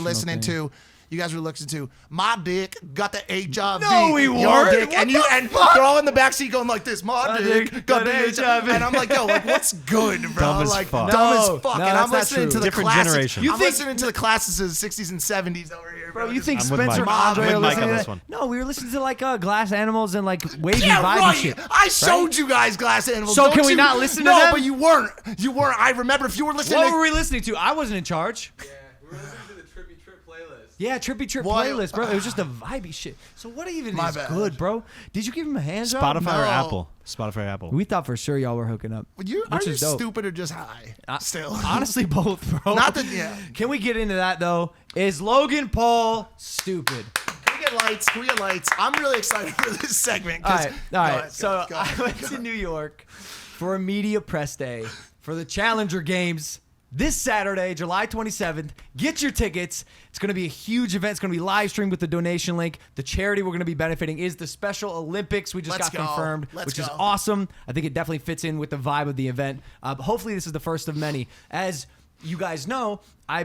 listening to. You guys were listening to My Dick Got the HIV. No, we Your weren't. Dick. What And they're all in the backseat going like this. My dick got the HIV. And I'm like, yo, like, what's good, bro? Dumb as like, fuck. dumb No, as fuck. no, And I'm that's not listening true. to the Different classics. generation. I'm listening to the classics of the 60s and 70s over here, Bro, you think I'm with Spencer and Mike. Andre I'm are with Mike listening on to this that? one. No, we were listening to like Glass Animals and like wavy Yeah, vibey right. shit. I showed you guys Glass Animals. So Don't can we you- not listen to No, them? but you weren't. You weren't. I remember if you were listening What to... were we listening to? I wasn't in charge. Yeah, we were listening to the Trippy Trip playlist. Yeah, Trippy Trip What? playlist, bro. It was just a vibey shit. So what even My is bad. good, bro? Did you give him a hand job? Spotify or No. Apple? Spotify or Apple? We thought for sure y'all were hooking up. Are which you is dope. stupid or just high? Still. Honestly, both, bro. Not that, yeah. Can we get into that though? Is Logan Paul stupid? Can we get lights? Can we get lights? I'm really excited for this segment. All 'cause- right, Go all right. ahead, So go ahead, I went to New York for a media press day for the Challenger Games this Saturday, July 27th. Get your tickets. It's going to be a huge event. It's going to be live streamed with the donation link. The charity we're going to be benefiting is the Special Olympics. We just Let's got go. confirmed, Let's which is go. awesome. I think it definitely fits in with the vibe of the event. Hopefully, this is the first of many. As you guys know, I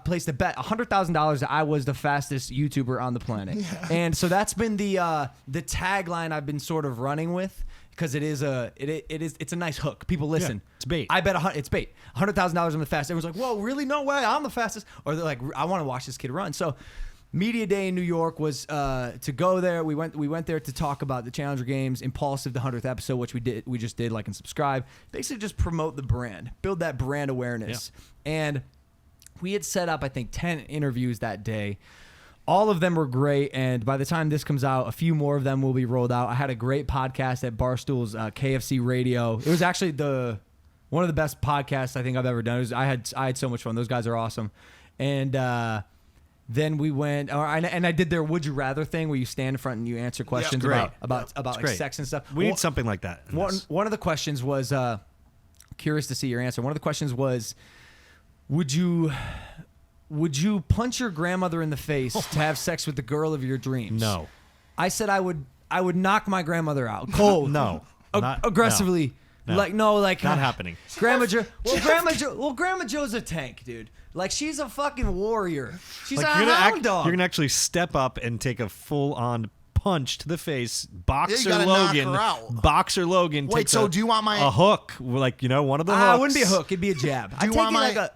placed a bet, $100,000 that I was the fastest YouTuber on the planet. Yeah. And so that's been the tagline I've been sort of running with. Because it's a nice hook. People listen. Yeah, it's bait. I bet it's bait. $100,000 I'm the fastest. Everyone's like, whoa, really? No way, I'm the fastest. Or they're like, I want to watch this kid run. So, media day in New York was to go there. We went there to talk about the Challenger Games, Impaulsive, the 100th episode, which we just did, like and subscribe. Basically, just promote the brand, build that brand awareness, and we had set up I think 10 interviews that day. All of them were great, and by the time this comes out, a few more of them will be rolled out. I had a great podcast at Barstool's KFC Radio. It was actually one of the best podcasts I think I've ever done. I had so much fun. Those guys are awesome. And then we went, and I did their Would You Rather thing where you stand in front and you answer questions great. about like great. sex and stuff. We need something like that. in this. One of the questions was, curious to see your answer. One of the questions was, would you punch your grandmother in the face to have sex with the girl of your dreams? No. I said I would knock my grandmother out cold. No. Aggressively. No. Like Not happening. Grandma Joe's a tank, dude. Like she's a fucking warrior. She's Like a hound dog. You're gonna actually step up and take a full-on punch to the face. Boxer gotta knock Logan. her out. Boxer Logan. Wait, takes so do you want my- a hook? Like one of the hooks. It wouldn't be a hook. It'd be a jab. Do you want my-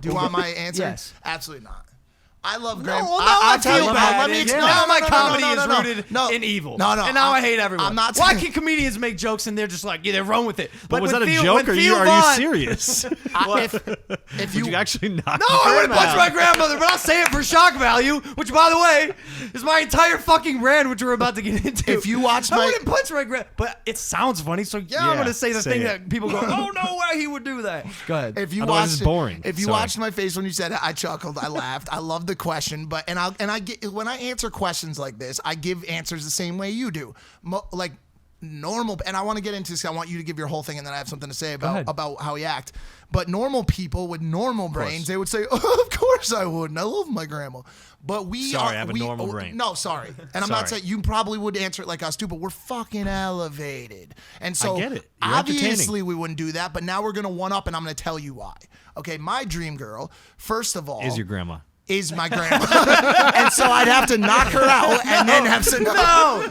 Do you want my answer? Yes. Absolutely not. I love No, Graham. well, now I tell feel you- bad. Let me explain. Now my No, comedy no, no, no, is rooted no. in evil. No, no. And now I hate everyone. I'm not Why saying- can comedians make jokes and they're just like, yeah, they run with it? But was when that a Theo- joke when or are Theo you Von- serious? If Would you actually knock No, I your wouldn't punch grandma my out? grandmother, but I'll say it for shock value, which, by the way, is my entire fucking brand, which we're about to get into. If you watch I my- wouldn't punch my grand, but it sounds funny, so I'm Yeah, going to say the say thing it. that people go, oh, no way he would do that. Go ahead. If you Otherwise watched it's boring. If you Sorry. watched my face when you said it, I chuckled, I laughed. I love the question, but I get when I answer questions like this, I give answers the same way you do. Like normal, and I want to get into this. I want you to give your whole thing, and then I have something to say ahead. about how you act. But normal people with normal brains, they would say, "Oh, of course I wouldn't. I love my grandma." But Sorry, I have a normal brain. No, sorry, and I'm not Sorry. saying you probably would answer it like us too. But we're fucking elevated, and so I get it. You're entertaining. obviously we wouldn't do that. But now we're gonna one up, and I'm gonna tell you why. Okay, my dream girl, first of all, Is your grandma? is my grandma. And so I'd have to knock her out and then have some. No,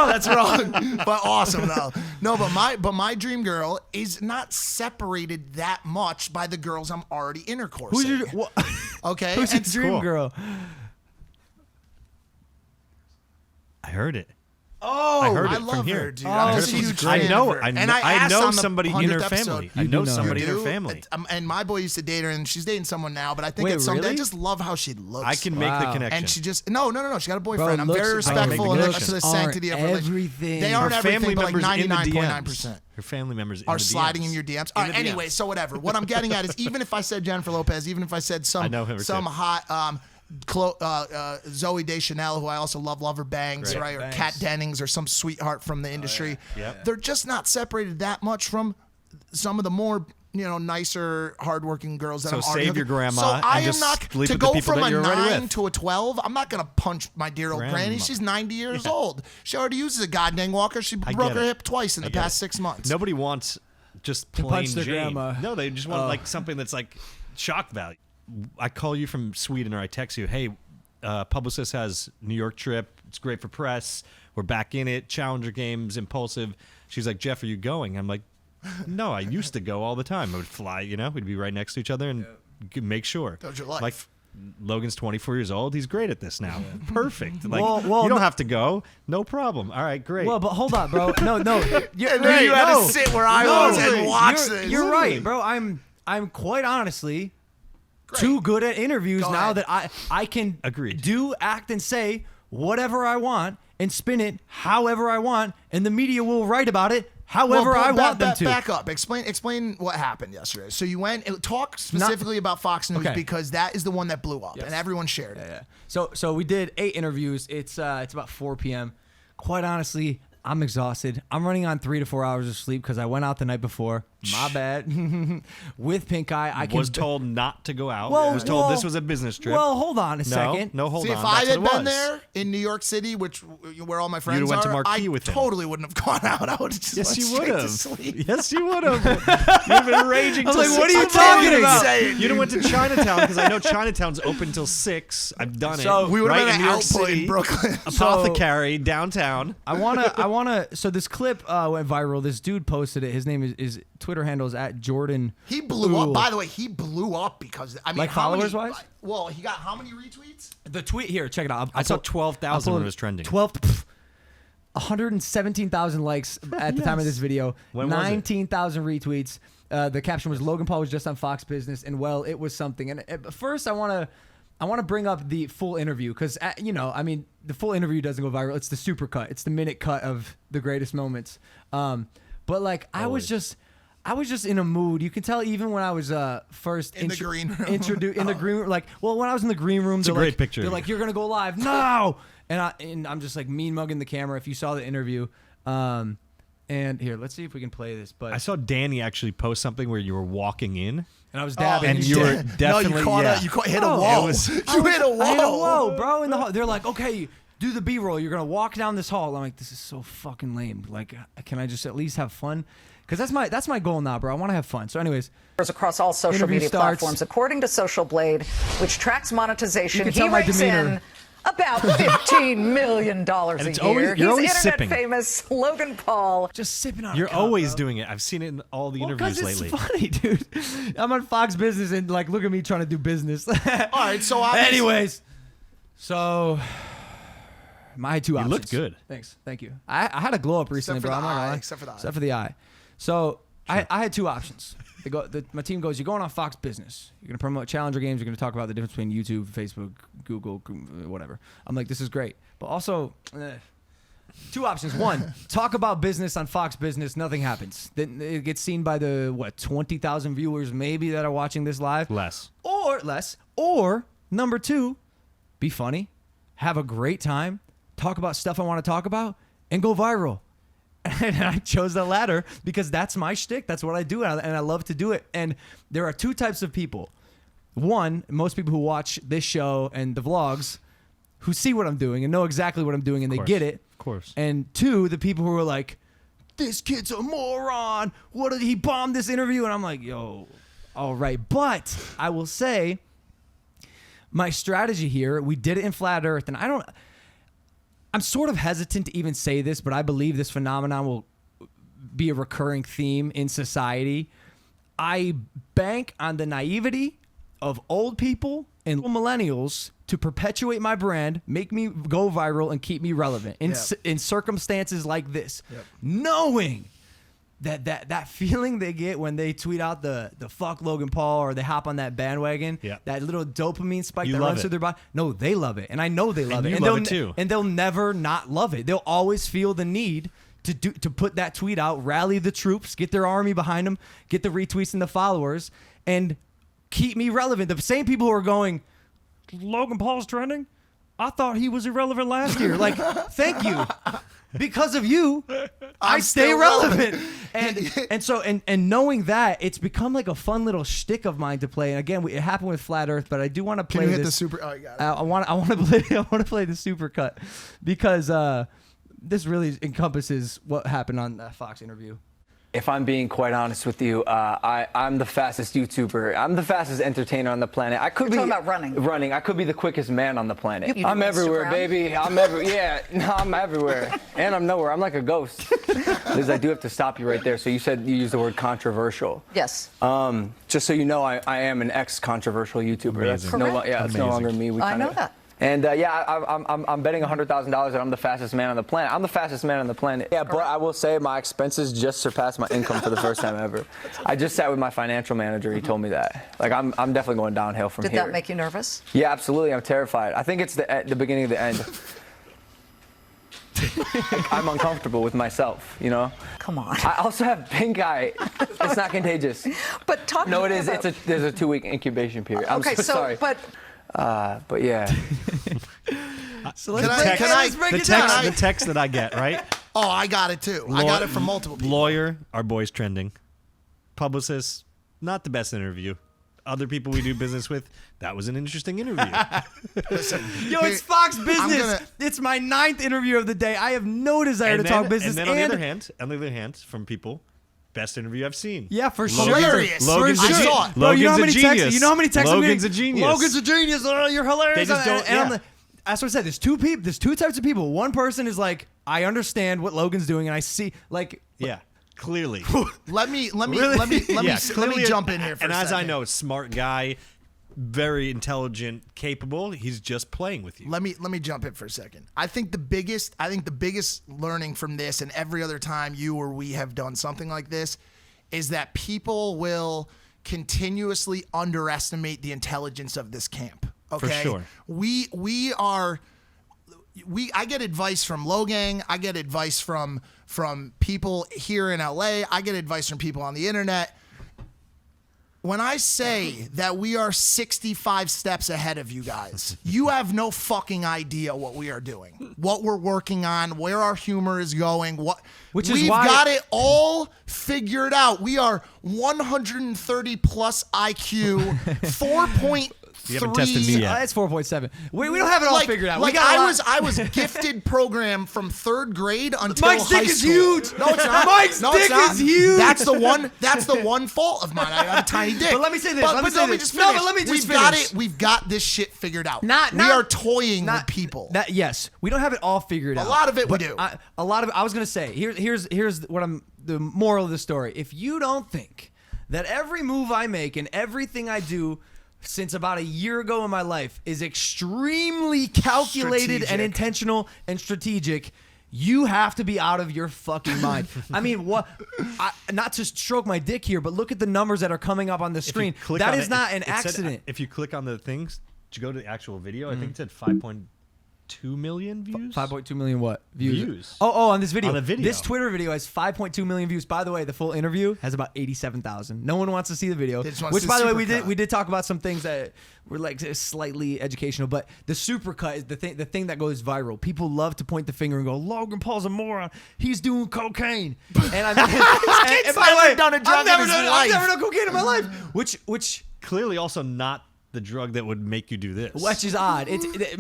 that's wrong. But awesome though. No, but my dream girl is not separated that much by the girls I'm already intercoursing. Who's your, what, Okay. who's your and- dream cool. girl? I heard it. Oh, I heard I it from love here. her, dude. Oh, I'm she's a huge great. fan I know. of her. I And know, I asked know on the somebody in 100th her episode. family. You I do know know somebody You in her do? family. And my boy used to date her, and she's dating someone now. But I think Wait, at some really? I just love how she looks. I can make the Wow. connection. And she just no. She got a boyfriend. I'm looks- very bro, respectful looks to the aren't sanctity of religion. everything. They her aren't everything, family but like members in the 99.9%. DMs. Her family members Are in the sliding DMs. in your DMs. In All right, the anyway, DMs. so whatever. What I'm getting at is even if I said Jennifer Lopez, even if I said I know her some too. hot Zoe Deschanel, who I also love her bangs, right? Or Kat Dennings, or some sweetheart from the industry. They're just not separated that much from some of the more nicer, hardworking girls that so I'm save arguing. your grandma. So I am just not sleep to with the go people from that a you're already 9 with. to a 12. I'm not gonna punch my dear old granny. She's 90 years old. She already uses a goddamn walker. She broke her hip twice in the past 6 months. Nobody wants just plain punch their Jane. grandma. No, they just want like something that's like shock value. I call you from Sweden, or I text you, hey, Publicist has New York trip. It's great for press. We're back in it. Challenger Games, Impulsive. She's like, Jeff, are you going? I'm like, no, I used to go all the time. I would fly, we'd be right next to each other and make sure. That was your life. Like, Logan's 24 years old. He's great at this now. Perfect. Like, Well, you don't have to go. No problem. All right, great. Well, but hold on, bro. No. And then you had to sit where I was and watch this. You're right, bro. I'm quite honestly too good at interviews now that I can do, act, and say whatever I want and spin it however I want, and the media will write about it however I want them to. Back up. Explain what happened yesterday. So you went and talk specifically about Fox News because that is the one that blew up and everyone shared it. Yeah. So we did 8 interviews. It's about 4 p.m. Quite honestly, I'm exhausted. I'm running on 3 to 4 hours of sleep because I went out the night before. My bad. With pink eye, I was told not to go out. Well, I was told this was a business trip. Well, hold on a second. No, hold See, on. if I That's had what it been was. there in New York City, where all my friends went to are, Marquee I with him. totally wouldn't have gone out. I would have just Yes, went you straight would to have. sleep. Yes, you would have. You've been raging. I was till like, what are you 6 talking a.m. about? You done went to Chinatown because I know Chinatown's open till 6. I've done So it. We would have right been in an New York output City. in Brooklyn. Apothecary downtown. I wanna. So this clip went viral. This dude posted it. His name is Twitter handle is @Jordan. He blew up. Ooh. By the way, he blew up because Like followers-wise? Well, he got how many retweets? The tweet here. Check it out. I saw 12,000 when it was trending. 117,000 likes at the time of this video. When was it? 19,000 retweets. The caption was Logan Paul was just on Fox Business, and well, it was something. And first, I want to bring up the full interview because the full interview doesn't go viral. It's the super cut. It's the minute cut of the greatest moments. But like I was just in a mood. You can tell even when I was first in the green room. in the green room. Like, well, when I was in the green room, It's a great picture. They're like, "You're gonna go live now," and I'm just like mean mugging the camera. If you saw the interview, and here, let's see if we can play this. But I saw Danny actually post something where you were walking in. and I was dabbing, and you were definitely you hit a wall. I hit a wall, bro. In the hall, they're like, "Okay, do the B-roll. You're gonna walk down this hall." I'm like, "This is so fucking lame. Like, can I just at least have fun?" Because that's my goal now, bro. I want to have fun. So, anyways, across all social interview media starts. platforms, according to Social Blade, which tracks monetization. You can He tell my rakes demeanor. in about $15 million a it's year. always- you're always He's internet sipping. famous Logan Paul. just sipping on. You're a cup, always bro. doing it. I've seen it in all the Well, interviews 'cause lately. it's funny, dude. I'm on Fox Business and like, look at me trying to do business. All right, so obviously- anyways, so my 2 options. looked good. Thank you. I had a glow up recently, for bro. the I'm not gonna eye, lie. except for the eye. Except for the eye. So I had 2 options. My team goes, you're going on Fox Business. You're going to promote Challenger Games. You're going to talk about the difference between YouTube, Facebook, Google, whatever. I'm like, this is great. But also, 2 options. 1, talk about business on Fox Business. Nothing happens. Then it gets seen by the, 20,000 viewers maybe that are watching this live? Less. Or number 2, be funny, have a great time, talk about stuff I want to talk about, and go viral. And I chose the latter because that's my shtick. That's what I do, and I love to do it. And there are 2 types of people. 1, most people who watch this show and the vlogs who see what I'm doing and know exactly what I'm doing and they get it. Of course. And 2, the people who are like, this kid's a moron. What did he bomb this interview? And I'm like, yo, all right. But I will say my strategy here, we did it in Flat Earth, and I'm sort of hesitant to even say this, but I believe this phenomenon will be a recurring theme in society. I bank on the naivety of old people and millennials to perpetuate my brand, make me go viral, and keep me relevant in circumstances like this, knowing that feeling they get when they tweet out the fuck Logan Paul or they hop on that bandwagon, that little dopamine spike that runs through their body. No, they love it, and I know they love it, and you love it too. And they'll never not love it. They'll always feel the need to put that tweet out, rally the troops, get their army behind them, get the retweets and the followers, and keep me relevant. The same people who are going, Logan Paul's trending. I thought he was irrelevant last year. Like, thank you. Because of you, I stay still relevant. And knowing that, it's become like a fun little shtick of mine to play. And again, it happened with Flat Earth, but I do want to play Can you hit this. the super? Oh, you got it. I want to play the super cut because this really encompasses what happened on the Fox interview. If I'm being quite honest with you, I'm the fastest YouTuber. I'm the fastest entertainer on the planet. I could be talking about running. Running. I could be the quickest man on the planet. You do I'm everywhere, Instagram? baby. I'm everywhere. Yeah, no, I'm everywhere, and I'm nowhere. I'm like a ghost. Liz, I do have to stop you right there. So you said you used the word controversial. Yes. Just so you know, I am an ex-controversial YouTuber. That's Amazing. it's no longer me. I know that. And I'm betting $100,000 that I'm the fastest man on the planet. I'm the fastest man on the planet. Yeah, but I will say my expenses just surpassed my income for the first time ever. I just sat with my financial manager. He told me that. Like I'm definitely going downhill from Did here. that make you nervous? Yeah, absolutely. I'm terrified. I think it's the beginning of the end. I'm uncomfortable with myself, you know. Come on. I also have pink eye. It's not contagious. But talk. No, it to me is. about- There's a 2-week incubation period. I'm Okay, so sorry. but But yeah. So Can I break it down? The text that I get, right? Oh, I got it too. I got it from multiple people. Lawyer, our boy's trending. Publicist, not the best interview. Other people we do business with, that was an interesting interview. Listen, Yo, here- it's Fox Business. gonna- It's my 9th interview of the day. I have no desire to talk business. And then on the other hand, from people, best interview I've seen. Yeah, for Logan's sure. Hilarious. Logan's I a saw genius. it. Bro, you know how many Logan's a texts? genius. You know how many texts? Logan's a genius. Logan's a genius. Oh, you're hilarious. They just don't- And I'm yeah. like, that's what I said. There's two people. There's two types of people. One person is like, I understand what Logan's doing, and I see like. Yeah, clearly. let me Yeah, clearly jump in here for and a as I second. know, smart guy, very intelligent, capable. He's just playing with you. Let me jump in for a second. I think the biggest learning from this and every other time you or we have done something like this is that people will continuously underestimate the intelligence of this camp. Okay. sure. I get advice from Logan. I get advice from people here in LA. I get advice from people on the internet. When I say that we are 65 steps ahead of you guys, you have no fucking idea what we are doing, what we're working on, where our humor is going, Which is we've why- got it all figured out. We are 130 plus IQ, 4.3. You haven't tested me yet. It's 4.7. We don't have it all figured out. Like we got a lot. I was gifted program from 3rd grade until Mike's high dick is school. huge. No, it's not. Mike's no, it's dick not. is huge. That's the one fault of mine. I have a tiny dick. But let me say this, But, let me but say let me this. just No, finish. but let me just We've got finish. it. We've got this shit figured out. Not- we not- are toying Not- with people. Yes, we don't have it all figured out. A lot of it we but do. A lot of it. I was gonna say here's what I'm the moral of the story. If you don't think that every move I make and everything I do since about a year ago in my life is extremely calculated and Strategic. intentional and strategic, you have to be out of your fucking mind. I mean, not to stroke my dick here, but look at the numbers that are coming up on the If you screen. click That on is it, not an it said- accident. if you click on the things, to go to the actual video, I think it said 5.2 million views. 5.2 million what? Views. Oh, on this video. On the video. This Twitter video has 5.2 million views. By the way, the full interview has about 87,000. No one wants to see the video. They just wanna Which, see by the way, supercut. we did talk about some things that were like slightly educational, but the supercut is the thing that goes viral. People love to point the finger and go, Logan Paul's a moron. He's doing cocaine. And I mean, and by the never way, done a drug in his I've life. never done cocaine in my life. Which Clearly, also not the drug that would make you do this. Which is odd.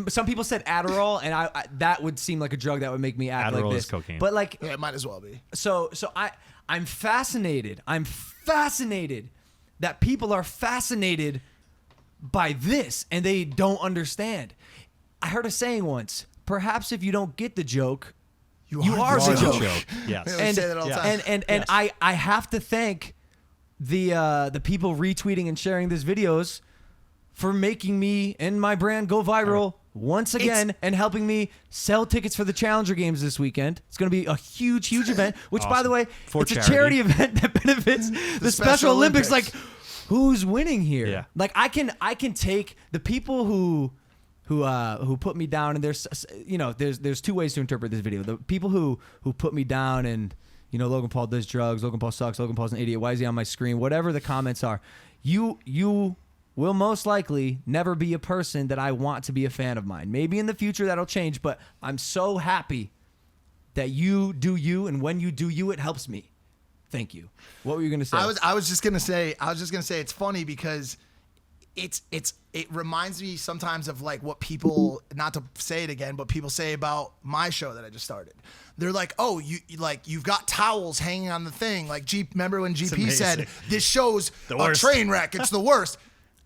Some people said Adderall, and I that would seem like a drug that would make me act Adderall like is this. cocaine. But like, Yeah, it might as well be. so I'm fascinated. I'm fascinated that people are fascinated by this, and they don't understand. I heard a saying once: perhaps if you don't get the joke, you are the joke. Yes. Yeah, we say that all the time. And Yes. I have to thank the people retweeting and sharing these videos for making me and my brand go viral once again and helping me sell tickets for the Challenger Games this weekend. It's going to be a huge event, which, by the way, For it's charity. a charity event that benefits the Special Olympics. Like, who's winning here? Yeah. Like, I can take the people who put me down, and there's two ways to interpret this video. The people who put me down and, Logan Paul does drugs, Logan Paul sucks, Logan Paul's an idiot, why is he on my screen? Whatever the comments are, you will most likely never be a person that I want to be a fan of mine. Maybe in the future that'll change, but I'm so happy that you do you, and when you do you, it helps me. Thank you. What were you gonna say? I was just gonna say it's funny because it reminds me sometimes of like what people, not to say it again, but people say about my show that I just started. They're like, oh, you've got towels hanging on the thing. Like remember when GP said this show's a train wreck? It's the worst.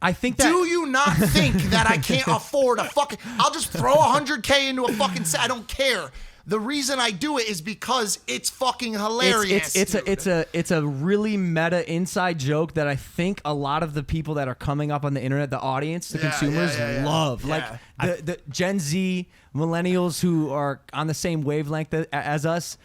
I think that. Do you not think that I can't afford a fucking? I'll just throw $100K into a fucking set. I don't care. The reason I do it is because it's fucking hilarious. It's a really meta inside joke that I think a lot of the people that are coming up on the internet, the audience, the consumers love. Yeah. Like the Gen Z millennials who are on the same wavelength as us.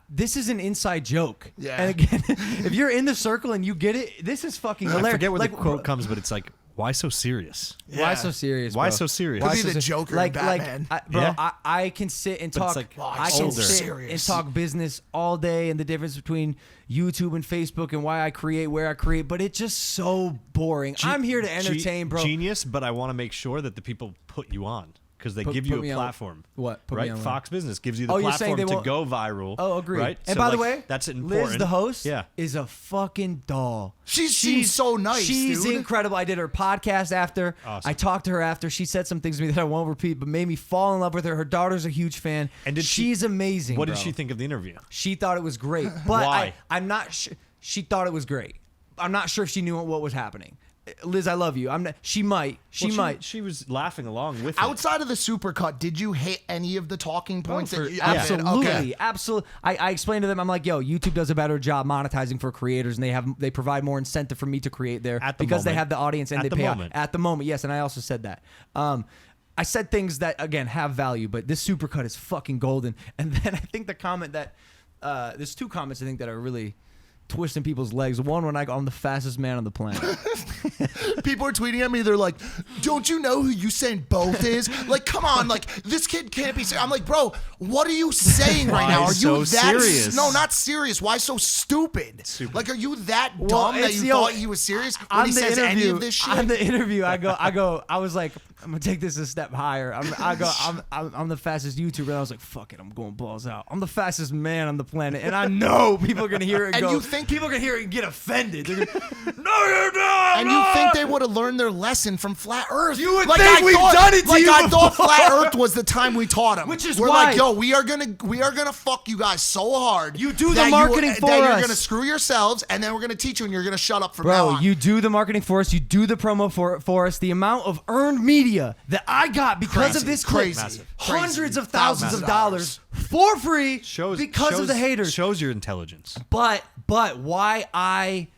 This is an inside joke. Yeah. And again, if you're in the circle and you get it, this is fucking hilarious. I forget where the quote comes, but it's like, why so serious? Yeah. Why so serious? Why bro? so serious? Could be the Joker in Batman. I can sit and But talk. it's like I can older. sit Serious. and talk business all day, and the difference between YouTube and Facebook, and why I create where I create. But it's just so boring. I'm here to entertain, bro. Genius, but I want to make sure that the people put you on. Because they give you me a on- platform. What? Put me right? on what? Fox Business gives you the Oh, you're saying platform they to won't- go viral. Oh, agreed. Right? And So, by the like, way, that's important. Liz, the host, Yeah. is a fucking doll. She's so nice, She's dude. incredible. I did her podcast after. Awesome. I talked to her after. She said some things to me that I won't repeat, but made me fall in love with her. Her daughter's a huge fan. And did she's amazing. What did bro. she think of the interview? She thought it was great, but Why? I'm not sure. She thought it was great. I'm not sure if she knew what was happening. Liz, I love you. I'm not. She might. She Well, might. She was laughing along with it. Outside of the supercut, did you hate any of the talking points? For- that you, absolutely, Okay. absolutely. I explained to them. I'm like, yo, YouTube does a better job monetizing for creators, and they provide more incentive for me to create there At the because they moment. have the audience and At they the pay out moment. at the moment. Yes, and I also said that. I said things that again have value, but this supercut is fucking golden. And then I think the comment that there's two comments I think that are really twisting people's legs. One, when I'm the fastest man on the planet. People are tweeting at me. They're like, "Don't you know who Usain Bolt is? Like, come on, like this kid can't be." I'm like, "Bro, what are you saying right Why now? Are so you that serious? No, not serious. Why so stupid? Like, are you that Well, dumb that it's, you yo, thought he was serious when on he the says interview, any of this shit?" On the interview, I was like, I'm gonna take this a step higher. I'm the fastest YouTuber, and I was like, fuck it, I'm going balls out. I'm the fastest man on the planet, and I know people are gonna hear it and And go. you think- people are gonna hear it and get offended? They're gonna, no, you're not. And you think they would have learned their lesson from Flat Earth? You would think we've done it to like you I thought before. Flat Earth was the time we taught them. Which is we're why- like, yo, we are gonna fuck you guys so hard. You do the that marketing for that us. You're gonna screw yourselves, and then we're gonna teach you, and you're gonna shut up from now Bro, on. you do the marketing for us. You do the promo for us. The amount of earned media that I got because of this clip, Crazy. hundreds of Crazy. thousands of dollars for free because of the haters. Shows your intelligence. But why I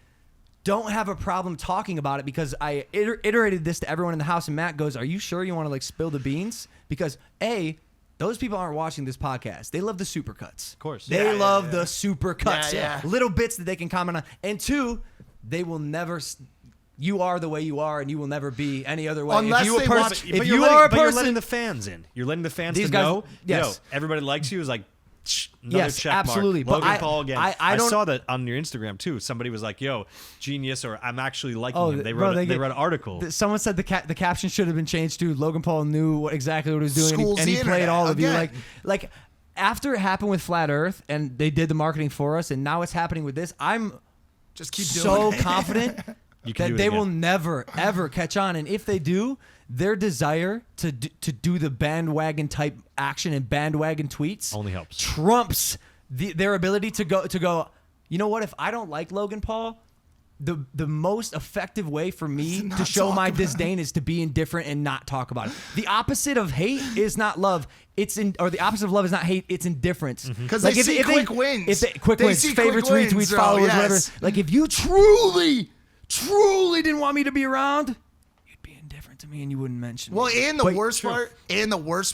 don't have a problem talking about it, because I iterated this to everyone in the house, and Matt goes, "Are you sure you want to like spill the beans?" Because those people aren't watching this podcast. They love the supercuts. Of course. They love the supercuts. Yeah, yeah. Little bits that they can comment on. And two, they will never. You are the way you are, and you will never be any other way. Unless if you they a person, watch- if But you you're are a but you're person, letting the fans in. You're letting the fans These to guys- know. yes. Yo, everybody likes you. Is like. Another Yes, check mark. absolutely. But Logan I- Paul again. I don't- saw that on your Instagram too. Somebody was like, "Yo, genius," or "I'm actually liking Oh, him." They bro, wrote. They get- wrote an article. Someone said the caption should have been changed to Logan Paul knew exactly what he was doing, Schools and he the played internet all of you. again. Like after it happened with Flat Earth, and they did the marketing for us, and now it's happening with this. I'm Just keep so doing it. confident You can that do it they again. will never ever catch on, and if they do, their desire to do the bandwagon type action and bandwagon tweets Only helps. trumps their ability to go. You know what? If I don't like Logan Paul, the most effective way for me to not show talk my about disdain is to be indifferent and not talk about it. The opposite of hate is not love. Or the opposite of love is not hate. It's indifference. Because they see quick wins. If they, quick They wins, see quick favorites, wins, retweets, bro, followers, yes. whatever. Like if you truly didn't want me to be around, you'd be indifferent to me and you wouldn't mention Well, me. and the But- worst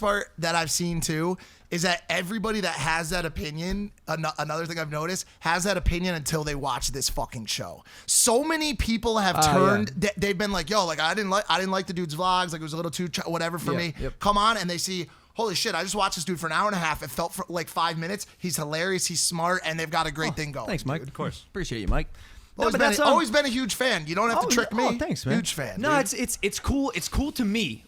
part that I've seen too is that everybody that has that opinion, another thing I've noticed, has that opinion until they watch this fucking show. So many people have turned. They've been like, "Yo, like I didn't like the dude's vlogs. Like it was a little too whatever for me." Yep. Come on, and they see. Holy shit, I just watched this dude for an hour and a half. It felt for like 5 minutes. He's hilarious. He's smart. And they've got a great thing going. Thanks, Mike. Of course. Appreciate you, Mike. Always been a huge fan. You don't have to trick me. Oh, thanks, man. Huge fan. No, dude. it's cool. It's cool to me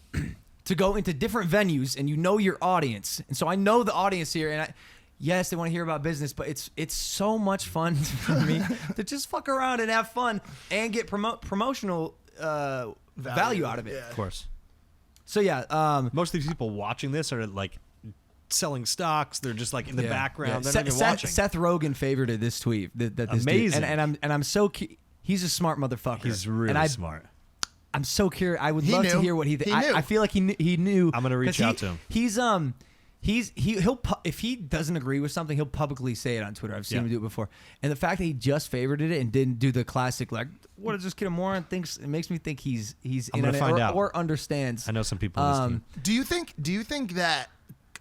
to go into different venues and you know your audience. And so I know the audience here, and yes, they want to hear about business, but it's so much fun for me to just fuck around and have fun and get promotional value out of it. Yeah. Of course. So yeah, Most of these people watching this are like selling stocks. They're just like in the background. They're not even watching. Seth Rogen favorited this tweet. That this Amazing. dude, and I'm so he's a smart motherfucker. He's really and smart. I'm so curious. I would He love to knew. hear what he thinks. He knew. I feel like he knew. I'm gonna reach 'cause out to him. He'll if he doesn't agree with something, he'll publicly say it on Twitter. I've seen him do it before. And the fact that he just favorited it and didn't do the classic like, what is this kid a moron thinks? It makes me think he's I'm in gonna on it find out. or understands. I know some people on this team. Do you think that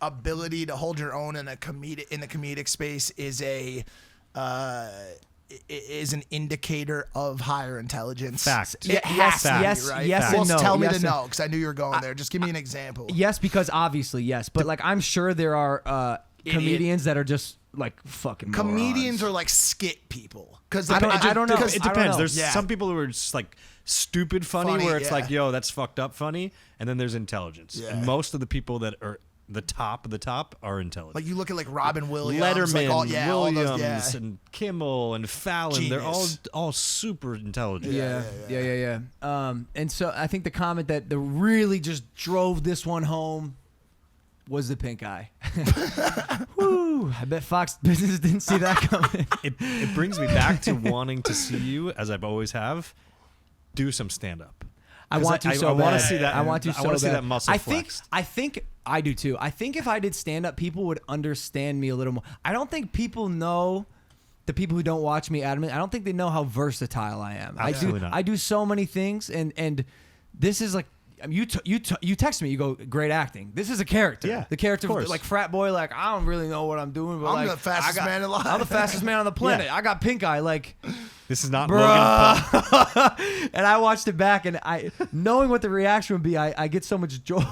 ability to hold your own in the comedic space is an indicator of higher intelligence? Fact. It has to be, yes, right? yes Well, and no. tell me Yes to and- know because I knew you were going there. Just give me an example. Yes, because obviously yes, but like I'm sure there are comedians that are just like fucking Comedians morons. are like skit people because I don't know. It I don't depends. know. There's Yeah. some people who are just like stupid funny, Funny, where it's yeah. like, yo, that's fucked up funny, and then there's intelligence. Yeah. And most of the people that are the top of the top are intelligent. like you look at like Robin Williams, Letterman, like all Williams, those, yeah. and Kimmel and Fallon. They're Genius. all super intelligent. Yeah. And so I think the comment that really just drove this one home was the pink eye. Woo! I bet Fox Business didn't see that coming. It brings me back to wanting to see you, as I've always have, do some stand up. I want to so I want bad. to see that. I want to I so want to see bad. that muscle I flexed. think I do too. I think if I did stand up, people would understand me a little more. I don't think people know. The people who don't watch me adamant, I don't think they know how versatile I am. Absolutely not. I do so many things, and this is like you text me. You go, great acting. This is a character. Yeah, the character of course. like frat boy. Like I don't really know what I'm doing, but I'm like the fastest man alive. I'm the fastest man on the planet. Yeah. I got pink eye. Like. This is not Logan Paul. And I watched it back, and I knowing what the reaction would be, I get so much joy.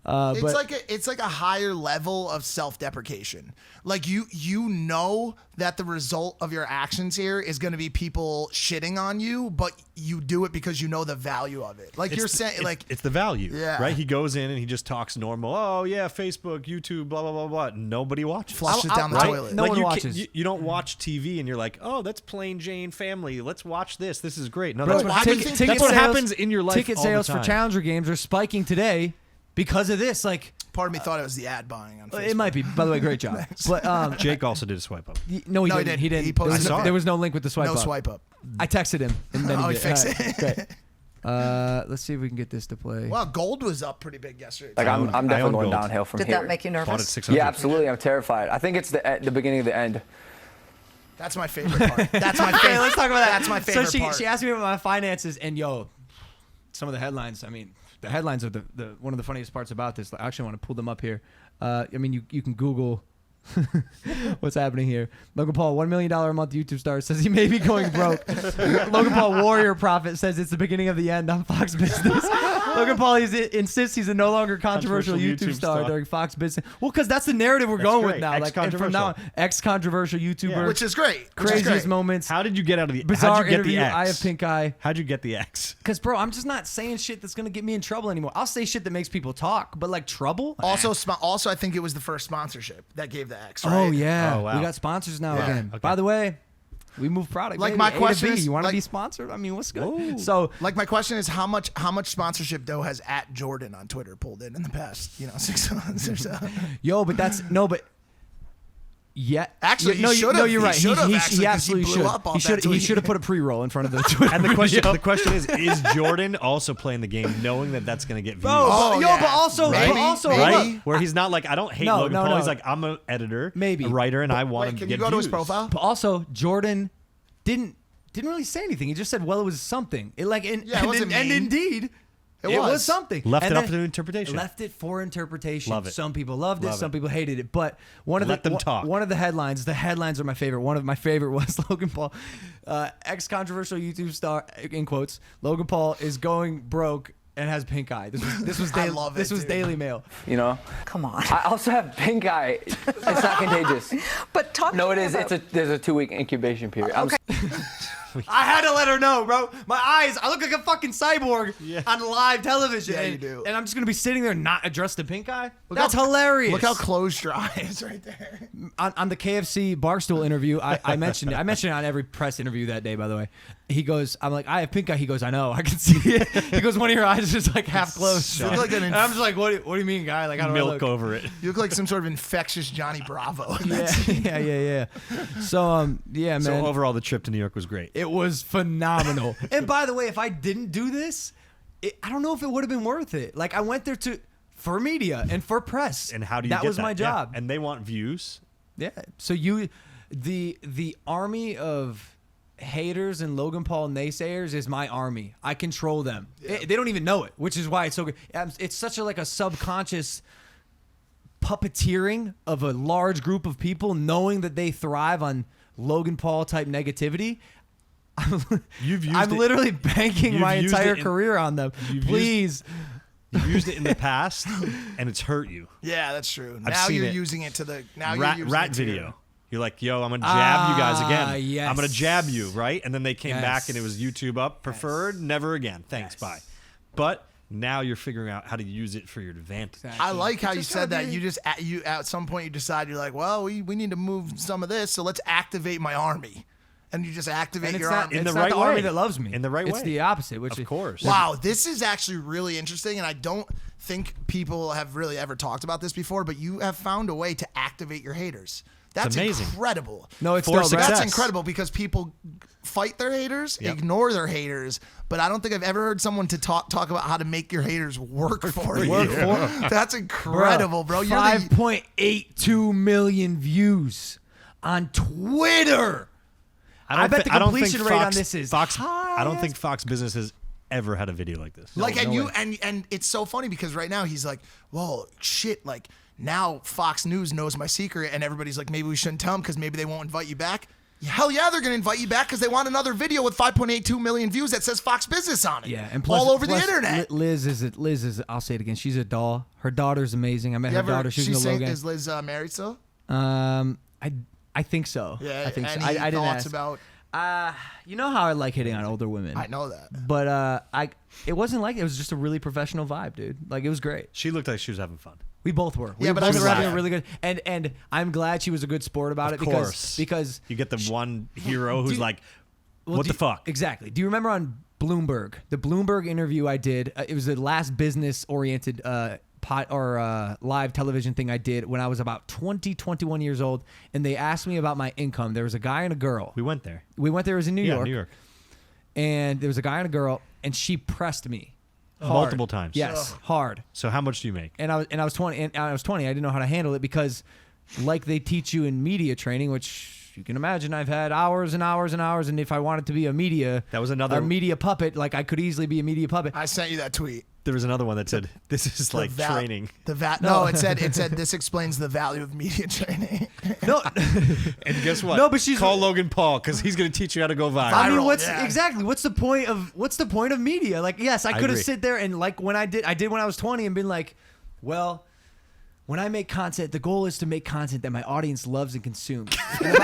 It's like a higher level of self-deprecation. Like you know that the result of your actions here is going to be people shitting on you, but you do it because you know the value of it. Like you're saying, like it's the value, Yeah. right? He goes in and he just talks normal. Oh yeah, Facebook, YouTube, blah blah blah blah. Nobody watches. flush it down the Right? toilet. No one you watches. You don't watch TV and you're like, oh, that's plain Jane family. Let's watch this. This is great. No, Bro, that's what why do you happens. think That's what sales- happens in your life. Ticket all the sales for time. Challenger games are spiking today because of this. Like Part of me thought it was the ad buying on Facebook. it might be. By the way, great job. But Jake also did a swipe up. no, he No, he didn't. didn't. He didn't. He There was posted no- it. there was no link with the swipe No up. swipe up. I texted him and then Oh, he he did. fixed All right, it. great. Let's see if we can get this to play. Wow, gold was up pretty big yesterday. Like I'm I definitely own going gold. downhill from Did here. that make you Bought it nervous? 600. Yeah, absolutely. I'm terrified. I think it's the beginning of the end. That's my favorite part. That's my Okay, favorite. let's talk about that. That's my favorite So part. she asked me about my finances, and some of the headlines. I mean, the headlines are the one of the funniest parts about this. I actually want to pull them up here. I mean, you can Google what's happening here. Logan Paul, $1 million a month YouTube star, says he may be going broke. Logan Paul, Warrior Prophet, says it's the beginning of the end on Fox Business. Logan Paul insists he's a no longer controversial YouTube star during Fox Business. Well, because that's the narrative we're going with great. now. Like, and from now on, ex-controversial YouTuber, which is great. Which is craziest great. moments, How did you get out of the? bizarre how'd you get interview. the X? I have pink eye. How'd you get the X? Because, bro, I'm just not saying shit that's going to get me in trouble anymore. I'll say shit that makes people talk, but like trouble? Also, I think it was the first sponsorship that gave the X. Right? Oh, yeah. Oh, wow. We got sponsors now Yeah. again. Okay. By the way, we move product. Like, baby. my A to question B. is, You want to like- be sponsored? I mean, what's good? Ooh. So, Like my question is how much sponsorship dough has at Jordan on Twitter pulled in the past 6 months or so? yeah. Actually, he no, should've. no, you're He right. should've, actually, 'cause he absolutely blew should. up off He that should. He tweet. should have put a pre-roll in front of the Twitter. And the video. question is Jordan also playing the game, knowing that that's going to get views? Bro, Oh, but, yeah. but also, Maybe, but also, maybe. look, Right? Where he's not like, I don't hate No, Logan no, Paul. no. He's like, I'm an editor, Maybe. a writer, and I want Wait, him to can get you go to his views. profile? But also, Jordan didn't really say anything. He just said, "Well, it was something." It like, and, Yeah, it and, wasn't and mean. indeed, It it was was. something. Left And it up then- to interpretation. Left it for interpretation. Love it. Some people loved it. Love Some it. people hated it. But one of Let the them talk. One of the headlines. The headlines are my favorite. One of my favorite was Logan Paul, ex-controversial YouTube star in quotes. Logan Paul is going broke and has pink eye. This was I daily, love it, this was dude. Daily Mail. You know. Come on. I also have pink eye. It's not contagious. But talk No, to it me is. about- There's a 2-week incubation period. I'm Okay. I had to let her know, bro. My eyes, I look like a fucking cyborg on live television. Yeah, you and, do. And I'm just going to be sitting there not address the pink eye? Look That's how- hilarious. Look how closed your eye is right there. On the KFC Barstool interview, I mentioned it. I mentioned it on every press interview that day, by the way. He goes, I'm like, I have pink eye. He goes, I know. I can see it. He goes, one of your eyes is just like half closed. You look like an and I'm just like, what do you mean, guy? Like, how do I Milk look? over it. You look like some sort of infectious Johnny Bravo. Yeah. So, yeah, man. So overall, the trip to New York was great. It was phenomenal. And by the way, if I didn't do this, I don't know if it would have been worth it. Like, I went there for media and for press. And how do you that get was my Yeah. job. And they want views. Yeah. So the army of haters and Logan Paul naysayers is my army. I control them. They don't even know it, which is why it's so good. It's such a subconscious puppeteering of a large group of people knowing that they thrive on Logan Paul type negativity. You've used I'm it- literally banking you've my used entire it in- career on them. you've Please. You've used it in the past, and it's hurt you. Yeah, that's true. I've Now seen you're it. using it to the you're Rat using it to video. You're like, yo, I'm gonna jab you guys again. Yes. I'm gonna jab you, right? And then they came back, and it was Yes. YouTube up, preferred, never again. Thanks, Yes. bye. But now you're figuring out how to use it for your advantage. I like how you Just said gotta that. be- You at some point you decide you're like, well, we need to move some of this, so let's activate my army, and you just activate And it's your not, army. in it's the not right the army way. that loves me. In the right it's way. the opposite. Which Of course. Wow, this is actually really interesting, and I don't think people have really ever talked about this before, but you have found a way to activate your haters. That's amazing. incredible. No, it's For dope, right? success. That's incredible because people fight their haters, Yep. ignore their haters, but I don't think I've ever heard someone to talk about how to make your haters work for you. That's incredible, bro. You're the 5.82 million views on Twitter. I bet the completion rate on this is Fox. high I don't as- think Fox Business has ever had a video like this. like, and no you way. and it's so funny because right now he's like, well, shit, like now Fox News knows my secret, and everybody's like, maybe we shouldn't tell them because maybe they won't invite you back. Hell yeah, they're gonna invite you back because they want another video with 5.82 million views that says Fox Business on it. Yeah, and plus, all over plus the internet. Liz is. I'll say it again. She's a doll. Her daughter's amazing. I met her daughter. She's in the Logan. Is Liz married still? I think so. Yeah, I think so. any I didn't thoughts ask. about? You know how I like hitting on older women. I know that. But it wasn't like it was just a really professional vibe, dude. Like it was great. She looked like she was having fun. We both were. We Yeah, were but I both was were having a glad. really good. And I'm glad she was a good sport about Of it course. because you get the one hero who's you- like, well, what do the you- fuck? Exactly. Do you remember on Bloomberg, the Bloomberg interview I did? It was the last business-oriented live television thing I did when I was about 21 years old, and they asked me about my income. There was a guy and a girl. We went there. We went there. It was in New Yeah, York. New York. And there was a guy and a girl, and she pressed me hard. Multiple times. Yes, hard. So how much do you make? And I was 20. And I was 20. I didn't know how to handle it because, like they teach you in media training, which you can imagine, I've had hours and hours and hours. And if I wanted to be a media, That was another- a media puppet. Like I could easily be a media puppet. I sent you that tweet. There was another one that said, this is like The val- training. No, it said this explains the value of media training. No, And guess what? No, but she's- Call Logan Paul because he's going to teach you how to go viral. I mean, Viral, what's yeah. exactly what's the point of media? Like, yes, I could have agree. sit there and like when I did when I was 20 and been like, well, when I make content, the goal is to make content that my audience loves and consumes. And